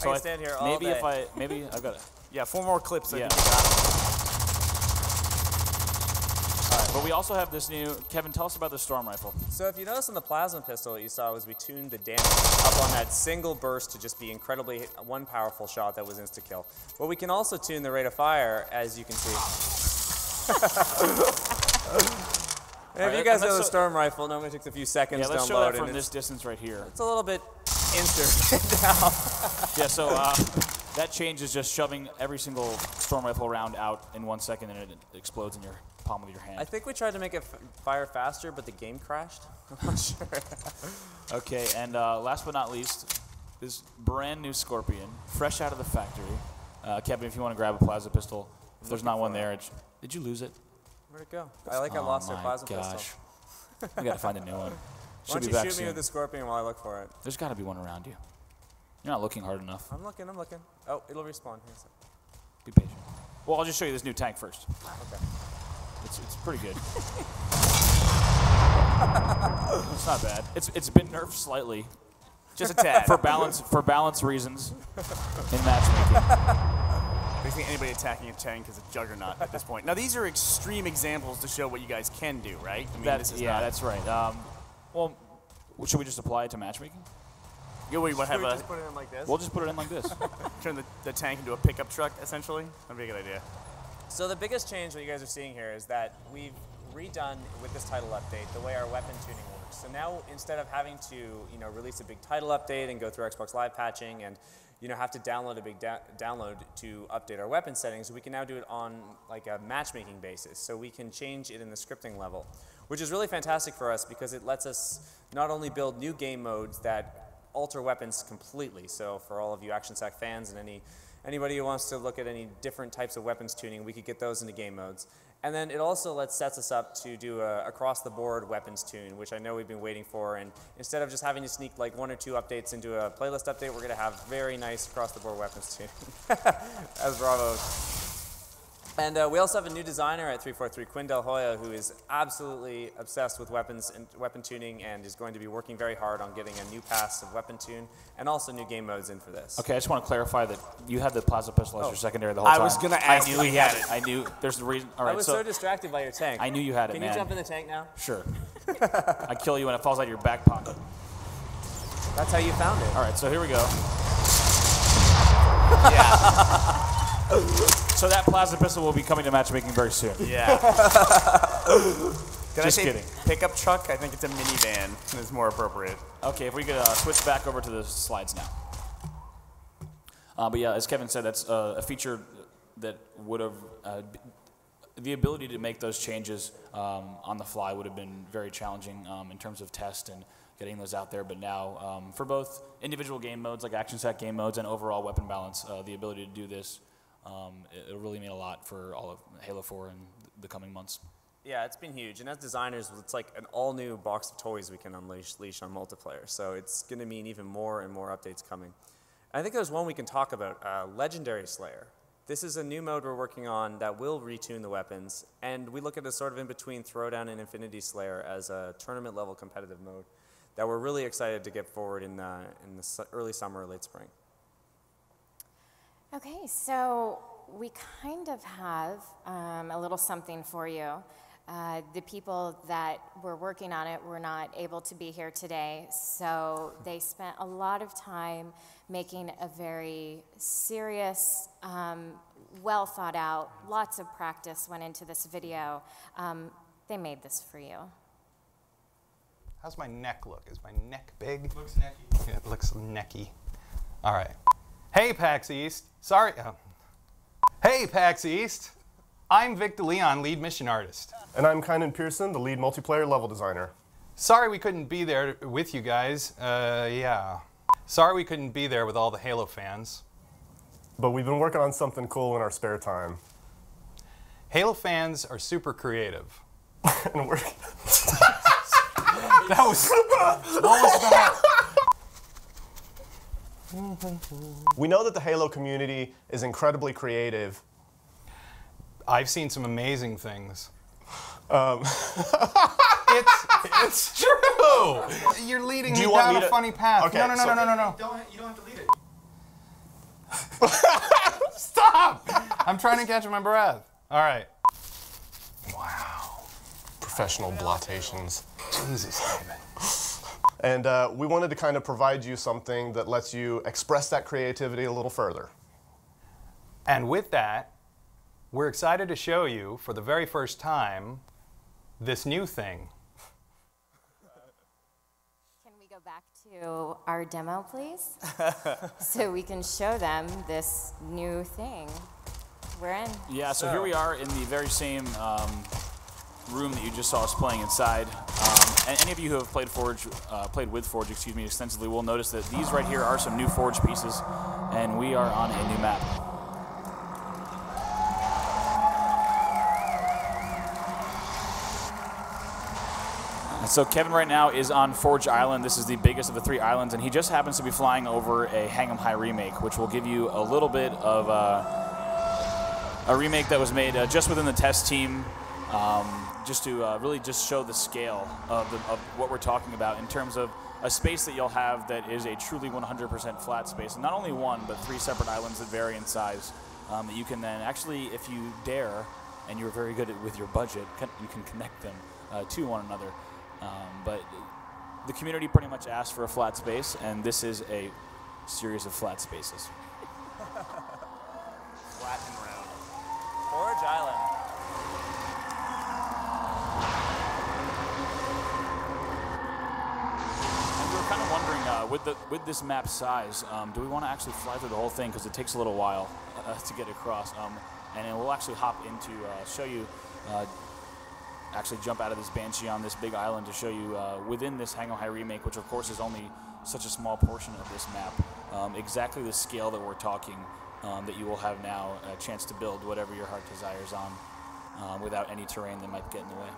So I can stand here all maybe day. maybe I've got to. Yeah, 4 more clips. Yeah. But we also have this new, Kevin, tell us about the storm rifle. So if you notice on the plasma pistol, what you saw was we tuned the damage up on that single burst to just be incredibly one powerful shot that was insta-kill. But we can also tune the rate of fire, as you can see. If you guys know the storm rifle, normally takes a few seconds to let's unload. show that from this distance right here. It's a little bit instant now. Yeah, so that change is just shoving every single storm rifle round out in 1 second, and it explodes in your palm of your hand. I think we tried to make it fire faster, but the game crashed. I'm not sure. Okay, and last but not least, this brand new Scorpion, fresh out of the factory. Kevin, if you want to grab a plasma pistol, if there's not one there, did you lose it? Where'd it go? I lost our plasma pistol. We got to find a new one. Why don't you shoot me with the Scorpion while I look for it? There's got to be one around you. You're not looking hard enough. I'm looking. Oh, it'll respawn. Here, so. Be patient. Well, I'll just show you this new tank first. Okay. It's pretty good. It's not bad. It's been nerfed slightly, just a tad, for balance reasons in matchmaking. Basically, anybody attacking a tank is a juggernaut at this point. Now, these are extreme examples to show what you guys can do, right? I mean, that's right. Well, should we just apply it to matchmaking? Yeah, we would have just put it in like this? We'll just put it in like this. Turn the tank into a pickup truck, essentially. That'd be a good idea. So the biggest change that you guys are seeing here is that we've redone with this title update the way our weapon tuning works. So now instead of having to release a big title update and go through Xbox Live patching and have to download a big download to update our weapon settings, we can now do it on like a matchmaking basis. So we can change it in the scripting level, which is really fantastic for us because it lets us not only build new game modes that alter weapons completely. So for all of you Action Sack fans and anybody who wants to look at any different types of weapons tuning, we could get those into game modes. And then it also sets us up to do a across-the-board weapons tune, which I know we've been waiting for. And instead of just having to sneak like 1 or 2 updates into a playlist update, we're going to have very nice across-the-board weapons tuning, as Bravo. And we also have a new designer at 343, Quinn Del Hoya, who is absolutely obsessed with weapons and weapon tuning and is going to be working very hard on getting a new pass of weapon tune and also new game modes in for this. Okay, I just want to clarify that you had the plasma pistol as your secondary the whole time. I was going to ask you he had it. I knew. There's the reason. All right, I was so distracted by your tank. I knew you had it, man. man. Can you jump in the tank now? Sure. I kill you when it falls out of your back pocket. That's how you found it. All right, so here we go. Yeah. So that plasma pistol will be coming to matchmaking very soon. Yeah. Just kidding. Pickup truck? I think it's a minivan. It's more appropriate. Okay, if we could switch back over to the slides now. But yeah, as Kevin said, that's a feature that would have the ability to make those changes on the fly would have been very challenging in terms of test and getting those out there. But now, for both individual game modes like Action Sack game modes and overall weapon balance, the ability to do this It'll really mean a lot for all of Halo 4 in the coming months. Yeah, it's been huge, and as designers, it's like an all-new box of toys we can unleash on multiplayer, so it's going to mean even more and more updates coming. I think there's one we can talk about, Legendary Slayer. This is a new mode we're working on that will retune the weapons, and we look at it sort of in between Throwdown and Infinity Slayer as a tournament-level competitive mode that we're really excited to get forward in the early summer or late spring. Okay, so we kind of have a little something for you. The people that were working on it were not able to be here today, so they spent a lot of time making a very serious, well thought out, lots of practice went into this video. They made this for you. How's my neck look? Is my neck big? Looks necky. Yeah, it looks necky. All right. Hey, PAX East. Sorry. Hey, PAX East. I'm Vic DeLeon, lead mission artist. And I'm Kynan Pearson, the lead multiplayer level designer. Sorry we couldn't be there with you guys. Yeah. Sorry we couldn't be there with all the Halo fans. But we've been working on something cool in our spare time. Halo fans are super creative. And we're... That was... What was that? We know that the Halo community is incredibly creative. I've seen some amazing things. It's true! You're leading me down a funny path. Okay, no. You don't have to lead it. Stop! I'm trying to catch my breath. All right. Wow. Professional blotations. Jesus, David. And we wanted to kind of provide you something that lets you express that creativity a little further. And with that, we're excited to show you, for the very first time, this new thing. Can we go back to our demo, please? So we can show them this new thing. We're in. Yeah, so here we are in the very same room that you just saw us playing inside. And any of you who have played with Forge, extensively will notice that these right here are some new Forge pieces, and we are on a new map. And so Kevin right now is on Forge Island. This is the biggest of the 3 islands, and he just happens to be flying over a Hang 'em High remake, which will give you a little bit of a remake that was made just within the test team, just to really just show the scale of what we're talking about in terms of a space that you'll have that is a truly 100% flat space. And not only 1, but 3 separate islands that vary in size that you can then actually, if you dare, and you're very good with your budget, you can connect them to one another. But the community pretty much asked for a flat space, and this is a series of flat spaces. Flat and round. Forge Island. And we were kind of wondering, with this map size, do we want to actually fly through the whole thing? Because it takes a little while to get across. And then we'll actually hop into, show you, actually jump out of this Banshee on this big island to show you within this Hang 'em High remake, which of course is only such a small portion of this map, exactly the scale that we're talking, that you will have now a chance to build whatever your heart desires on without any terrain that might get in the way.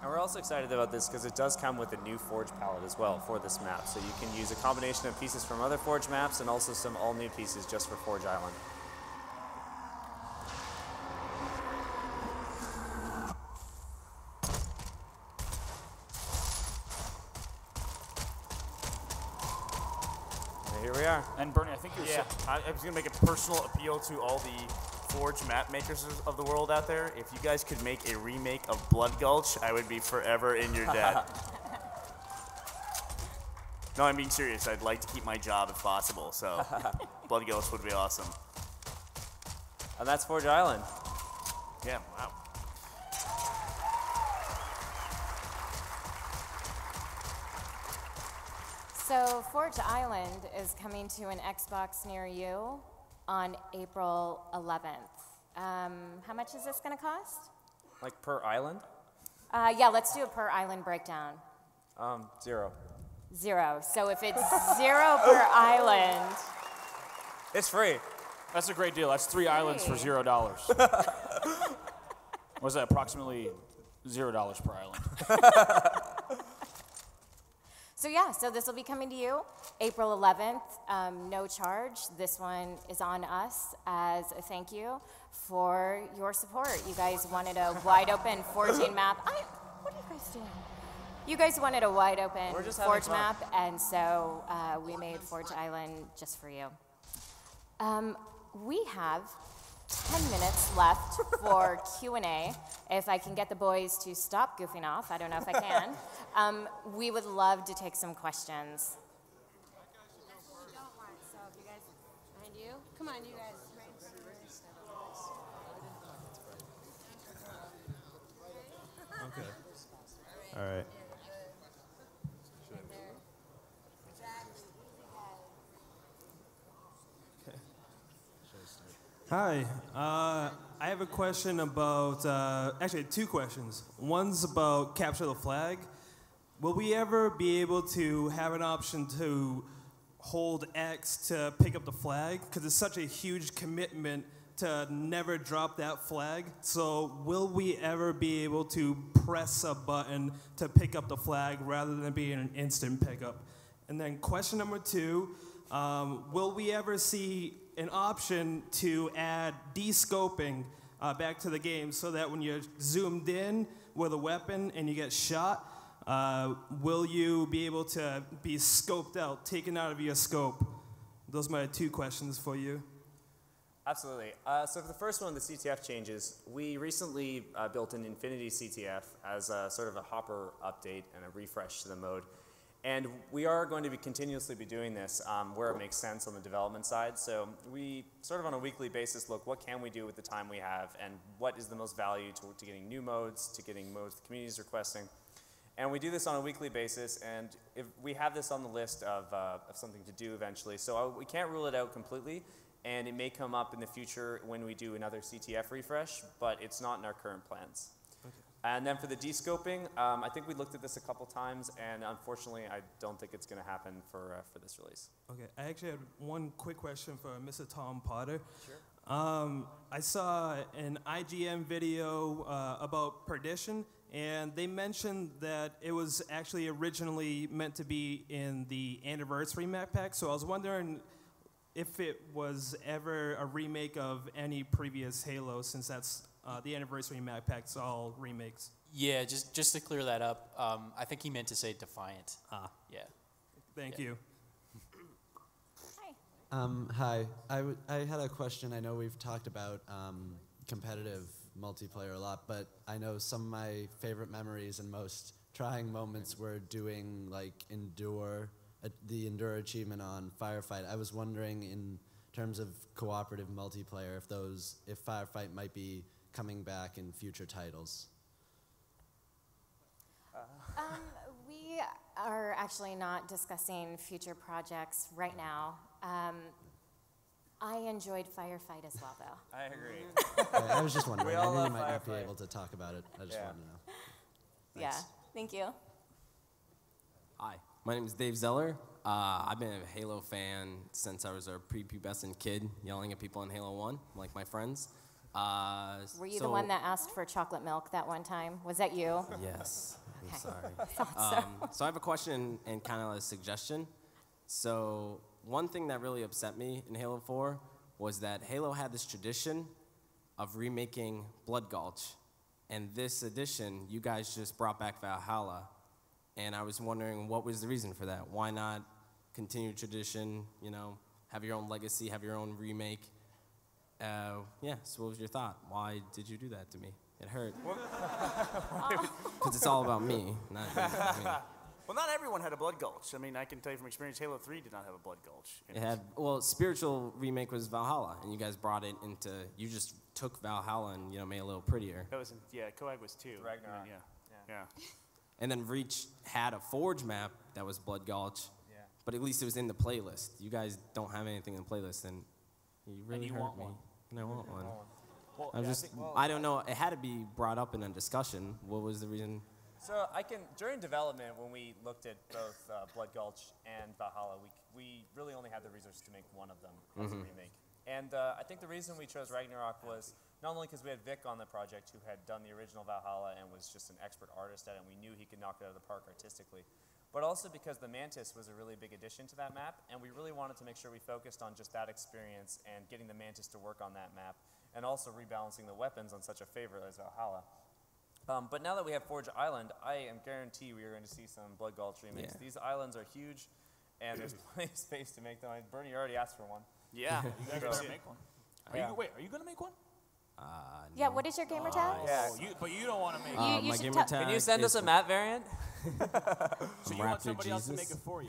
And we're also excited about this because it does come with a new Forge palette as well for this map, so you can use a combination of pieces from other Forge maps and also some all-new pieces just for Forge Island. Here we are. And Burnie, I think you're... Yeah, I was going to make a personal appeal to all the Forge map makers of the world out there. If you guys could make a remake of Blood Gulch, I would be forever in your debt. No, I'm being serious. I'd like to keep my job if possible, so Blood Gulch would be awesome. And that's Forge Island. Yeah, wow. So Forge Island is coming to an Xbox near you on April 11th. How much is this going to cost? Like per island? Yeah, let's do a per island breakdown. 0. 0. So if it's 0 per island, It's free. That's a great deal. That's 3 islands for $0. Was that approximately $0 per island? So yeah, so this will be coming to you April 11th, no charge. This one is on us as a thank you for your support. You guys wanted a wide open forging map. What are you guys doing? You guys wanted a wide open Forge map, and so we made Forge Island just for you. We have 10 minutes left for Q&A. If I can get the boys to stop goofing off, I don't know if I can. We would love to take some questions. So if you guys, behind you, come on, you guys. Okay. All right. Hi, I have a question about, actually 2 questions. One's about capture the flag. Will we ever be able to have an option to hold X to pick up the flag? Because it's such a huge commitment to never drop that flag. So will we ever be able to press a button to pick up the flag rather than being an instant pickup? And then question number 2, will we ever see an option to add de-scoping back to the game so that when you're zoomed in with a weapon and you get shot, will you be able to be scoped out, taken out of your scope? Those are my 2 questions for you. Absolutely. So for the first one, the Ctf changes, we recently built an Infinity Ctf as a sort of a hopper update and a refresh to the mode. And we are going to be continuously be doing this where it makes sense on the development side. So we sort of on a weekly basis look, what can we do with the time we have, and what is the most value to getting new modes, to getting modes the community is requesting. And we do this on a weekly basis, and if we have this on the list of something to do eventually. So we can't rule it out completely, and it may come up in the future when we do another CTF refresh, but it's not in our current plans. And then for the de-scoping, I think we looked at this a couple times, and unfortunately, I don't think it's going to happen for this release. Okay, I actually had one quick question for Mr. Tom Potter. Sure. I saw an IGN video about Perdition, and they mentioned that it was actually originally meant to be in the Anniversary map pack, so I was wondering if it was ever a remake of any previous Halo, since that's the Anniversary map pack's all remakes. Yeah, just to clear that up, I think he meant to say Defiant. Yeah. Thank you. Hi. I had a question. I know we've talked about competitive multiplayer a lot, but I know some of my favorite memories and most trying moments were doing like the Endure achievement on Firefight. I was wondering in terms of cooperative multiplayer if Firefight might be coming back in future titles. We are actually not discussing future projects right now. I enjoyed Firefight as well, though. I agree. Okay, I was just wondering. I knew you might not be able to talk about it. I just wanted to know. Yeah, thank you. Hi, my name is Dave Zeller. I've been a Halo fan since I was a prepubescent kid, yelling at people in Halo 1, like my friends. Were you the one that asked for chocolate milk that one time? Was that you? Yes. Okay. I'm sorry. Thought so. So I have a question and kind of a suggestion. So one thing that really upset me in Halo 4 was that Halo had this tradition of remaking Blood Gulch. And this edition, you guys just brought back Valhalla. And I was wondering, what was the reason for that? Why not continue tradition, have your own legacy, have your own remake? Yeah, so what was your thought? Why did you do that to me? It hurt. Because it's all about me, not me. Well, not everyone had a Blood Gulch. I mean, I can tell you from experience, Halo 3 did not have a Blood Gulch. It had, spiritual remake was Valhalla, and you guys brought it into, you just took Valhalla and, made it a little prettier. That was, Coag was 2. Ragnarok. I mean, yeah. And then Reach had a Forge map that was Blood Gulch, but at least it was in the playlist. You guys don't have anything in the playlist, and you really hurt me. And I want one. Well, I don't know. It had to be brought up in a discussion. What was the reason? So during development, when we looked at both Blood Gulch and Valhalla, we really only had the resources to make one of them as a remake. And And I think the reason we chose Ragnarok was not only because we had Vic on the project, who had done the original Valhalla and was just an expert artist at it, and we knew he could knock it out of the park artistically, but also because the Mantis was a really big addition to that map, and we really wanted to make sure we focused on just that experience and getting the Mantis to work on that map, and also rebalancing the weapons on such a favorite as Valhalla. But now that we have Forge Island, I am guarantee we are going to see some Blood Gulch remakes. These islands are huge, and there's plenty of space to make them. Burnie already asked for one. Yeah, you guys are going to make one. Are you going to make one? Yeah, what is your gamer tag? But you don't want to make it. My gamer tag. Can you send us a map variant? So you want somebody else to make it for you.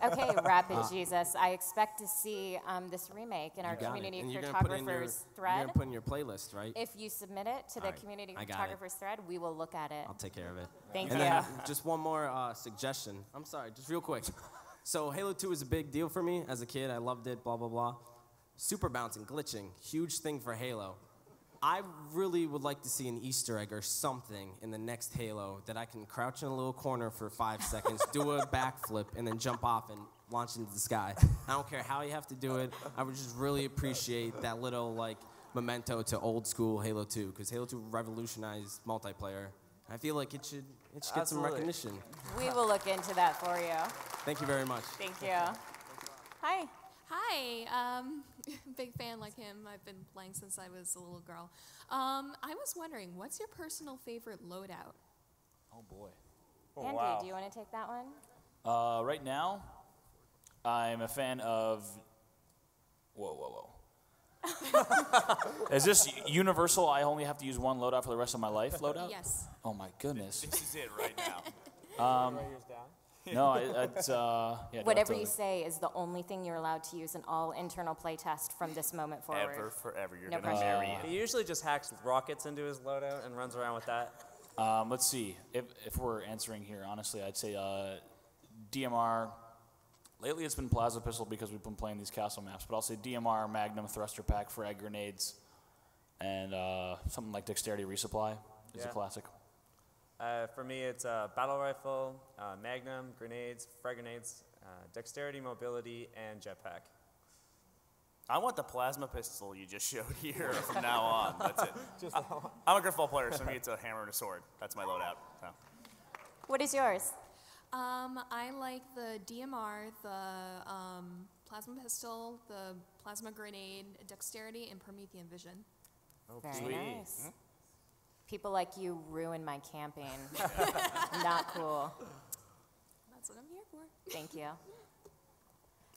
Okay, Rapid Jesus. I expect to see this remake in our community photographers thread. You're going to put in your playlist, right? If you submit it to the community photographers thread, we will look at it. I'll take care of it. Thank and you. Then just one more suggestion. I'm sorry, just real quick. So Halo 2 was a big deal for me as a kid. I loved it, blah, blah, blah. Super bouncing, glitching, huge thing for Halo. I really would like to see an Easter egg or something in the next Halo that I can crouch in a little corner for 5 seconds, do a backflip, and then jump off and launch into the sky. I don't care how you have to do it. I would just really appreciate that little like memento to old school Halo 2, because Halo 2 revolutionized multiplayer. I feel like it should get some recognition. We will look into that for you. Thank you very much. Thank you. Hi. Hi, big fan like him. I've been playing since I was a little girl. I was wondering, what's your personal favorite loadout? Oh boy. Andrew, do you want to take that one? Right now, I'm a fan of. Whoa. Is this universal? I only have to use one loadout for the rest of my life. Loadout? Yes. Oh my goodness. This is it right now. No, it's yeah. Whatever you say is the only thing you're allowed to use in all internal playtest from this moment forward. Forever. You're No gonna marry it. He usually just hacks rockets into his loadout and runs around with that. Let's see. If we're answering here, honestly, I'd say DMR. Lately, it's been Plasma Pistol because we've been playing these castle maps. But I'll say DMR, Magnum, Thruster Pack, Frag Grenades, and something like Dexterity Resupply is a classic. For me, it's Battle Rifle, Magnum, Grenades, Frag Grenades, Dexterity, Mobility, and Jetpack. I want the plasma pistol you just showed here from now on. That's it. I'm a Griffball player, so for me it's a hammer and a sword. That's my loadout. So. What is yours? I like the DMR, the plasma pistol, the plasma grenade, dexterity, and Promethean vision. Oh, very nice. People like you ruin my camping. Not cool. That's what I'm here for. Thank you.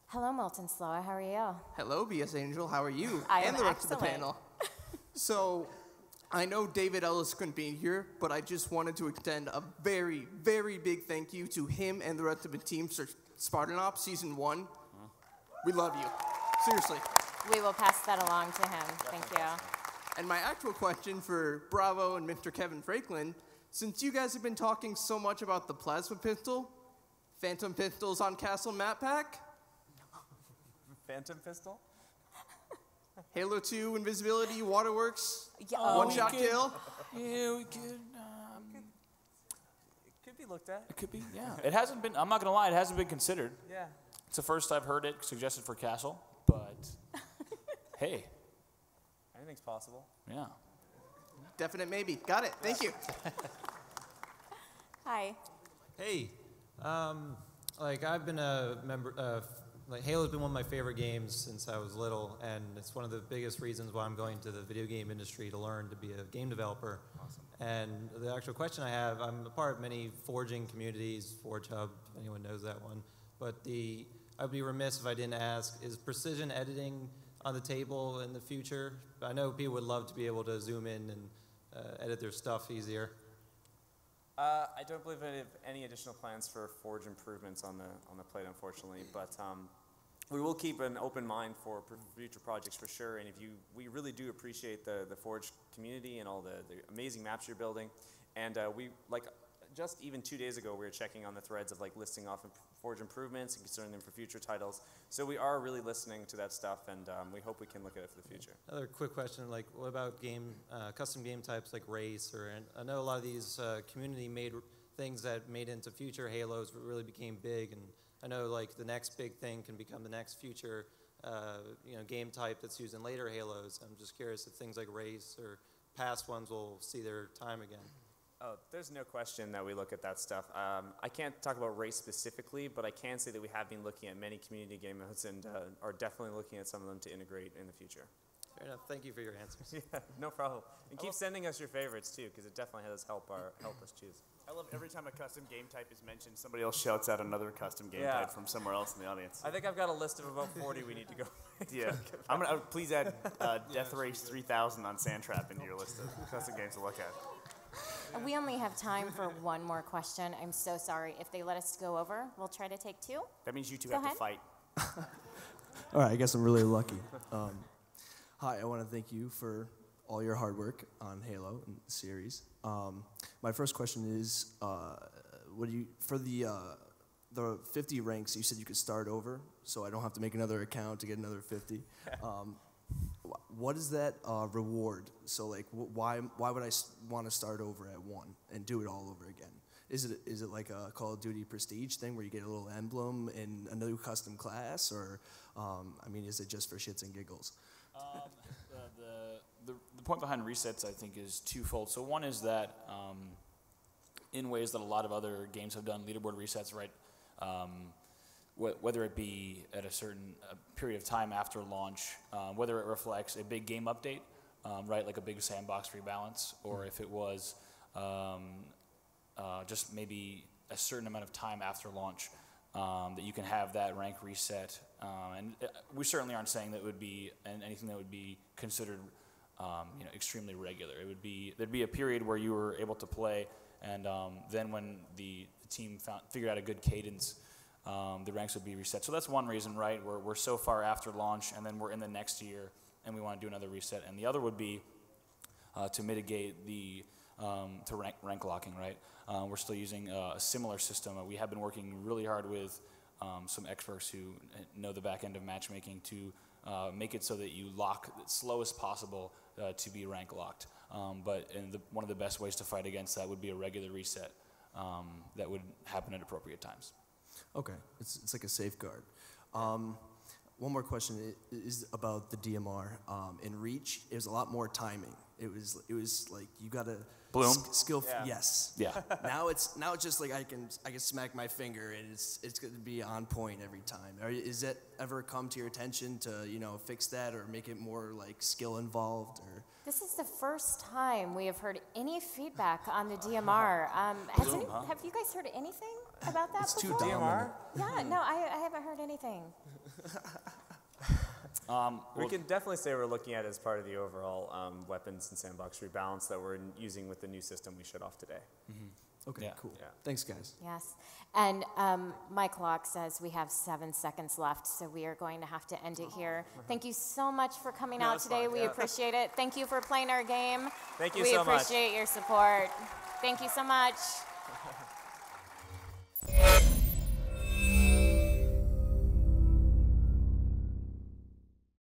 Hello, Molten Slower. How are you? Hello, BS Angel. How are you? I and am the rest of the excellent. panel. So, I know David Ellis couldn't be here, but I just wanted to extend a very, very big thank you to him and the rest of the team for Spartan Ops Season 1. We love you. Seriously. We will pass that along to him. Thank you. And my actual question for Bravo and Mr. Kevin Franklin, since you guys have been talking so much about the plasma pistol, Phantom Pistols on Castle Map Pack, Phantom Pistol? Halo 2 Invisibility Waterworks, Yeah, one-shot kill. Yeah, we could. It could be looked at. It could be. Yeah. It hasn't been. I'm not gonna lie. It hasn't been considered. Yeah. It's the first I've heard it suggested for Castle, but hey. Anything's possible. Yeah. Definite maybe. Got it. Thank you. Hi. Hey, like I've been a member. Like Halo's been one of my favorite games since I was little, and it's one of the biggest reasons why I'm going to the video game industry to learn to be a game developer. Awesome. And the actual question I have, I'm a part of many forging communities, Forge Hub, if anyone knows that one. But I'd be remiss if I didn't ask: is precision editing on the table in the future? I know people would love to be able to zoom in and edit their stuff easier. I don't believe I have any additional plans for Forge improvements on the plate, unfortunately. But we will keep an open mind for future projects for sure. And we really do appreciate the Forge community and all the amazing maps you're building. And just even 2 days ago, we were checking on the threads of listing off Forge improvements and considering them for future titles. So we are really listening to that stuff, and we hope we can look at it for the future. Another quick question, what about custom game types like race? I know a lot of these community-made things that made into future Halos really became big, and I know the next big thing can become the next future game type that's used in later Halos. I'm just curious if things like race or past ones will see their time again. Oh, there's no question that we look at that stuff. I can't talk about race specifically, but I can say that we have been looking at many community game modes and are definitely looking at some of them to integrate in the future. Fair enough. Thank you for your answers. Yeah, no problem. And keep sending us your favorites too, because it definitely does help us choose. I love every time a custom game type is mentioned, somebody else shouts out another custom game type from somewhere else in the audience. I think I've got a list of about 40 we need to go. Yeah. I'm gonna please add Death Race 3000 on Sandtrap into your list of custom games to look at. We only have time for one more question. I'm so sorry. If they let us go over, we'll try to take two. That means you two Go have ahead. to fight. All right, I guess I'm really lucky. Hi, I want to thank you for all your hard work on Halo and the series. My first question is, for the 50 ranks, you said you could start over, so I don't have to make another account to get another 50. What is that reward? So like, why would I want to start over at 1 and do it all over again? Is it like a Call of Duty Prestige thing where you get a little emblem in a new custom class, or is it just for shits and giggles? The point behind resets, I think, is twofold. So one is that in ways that a lot of other games have done, leaderboard resets, right? Whether it be at a certain period of time after launch, whether it reflects a big game update, right, like a big sandbox rebalance, or if it was just maybe a certain amount of time after launch that you can have that rank reset. And we certainly aren't saying that it would be anything that would be considered extremely regular. There'd be a period where you were able to play, and then when the team figured out a good cadence, the ranks would be reset. So that's one reason, right? We're so far after launch, and then we're in the next year, and we want to do another reset. And the other would be to mitigate the rank locking, right? We're still using a similar system. We have been working really hard with some experts who know the back end of matchmaking to make it so that you lock as slow as possible to be rank locked. But one of the best ways to fight against that would be a regular reset that would happen at appropriate times. Okay, it's like a safeguard. One more question is about the DMR. In Reach, it was a lot more timing. It was like you gotta Bloom? skill. Yeah. Yes. Yeah. Now it's just like I can smack my finger and it's gonna be on point every time. Is that ever come to your attention to fix that or make it more like skill involved or? This is the first time we have heard any feedback on the DMR. Have you guys heard anything about that It's too before? dominant. Yeah, no, I haven't heard anything. We can definitely say we're looking at it as part of the overall weapons and sandbox rebalance that we're using with the new system we showed off today. Mm-hmm. Okay, Yeah. cool. Yeah. Thanks, guys. Yes. And my clock says we have 7 seconds left, so we are going to have to end it here. Thank you so much for coming out it's today. fine, We yeah. appreciate it. Thank you for playing our game. Thank you we so much. appreciate your support. Thank you so much.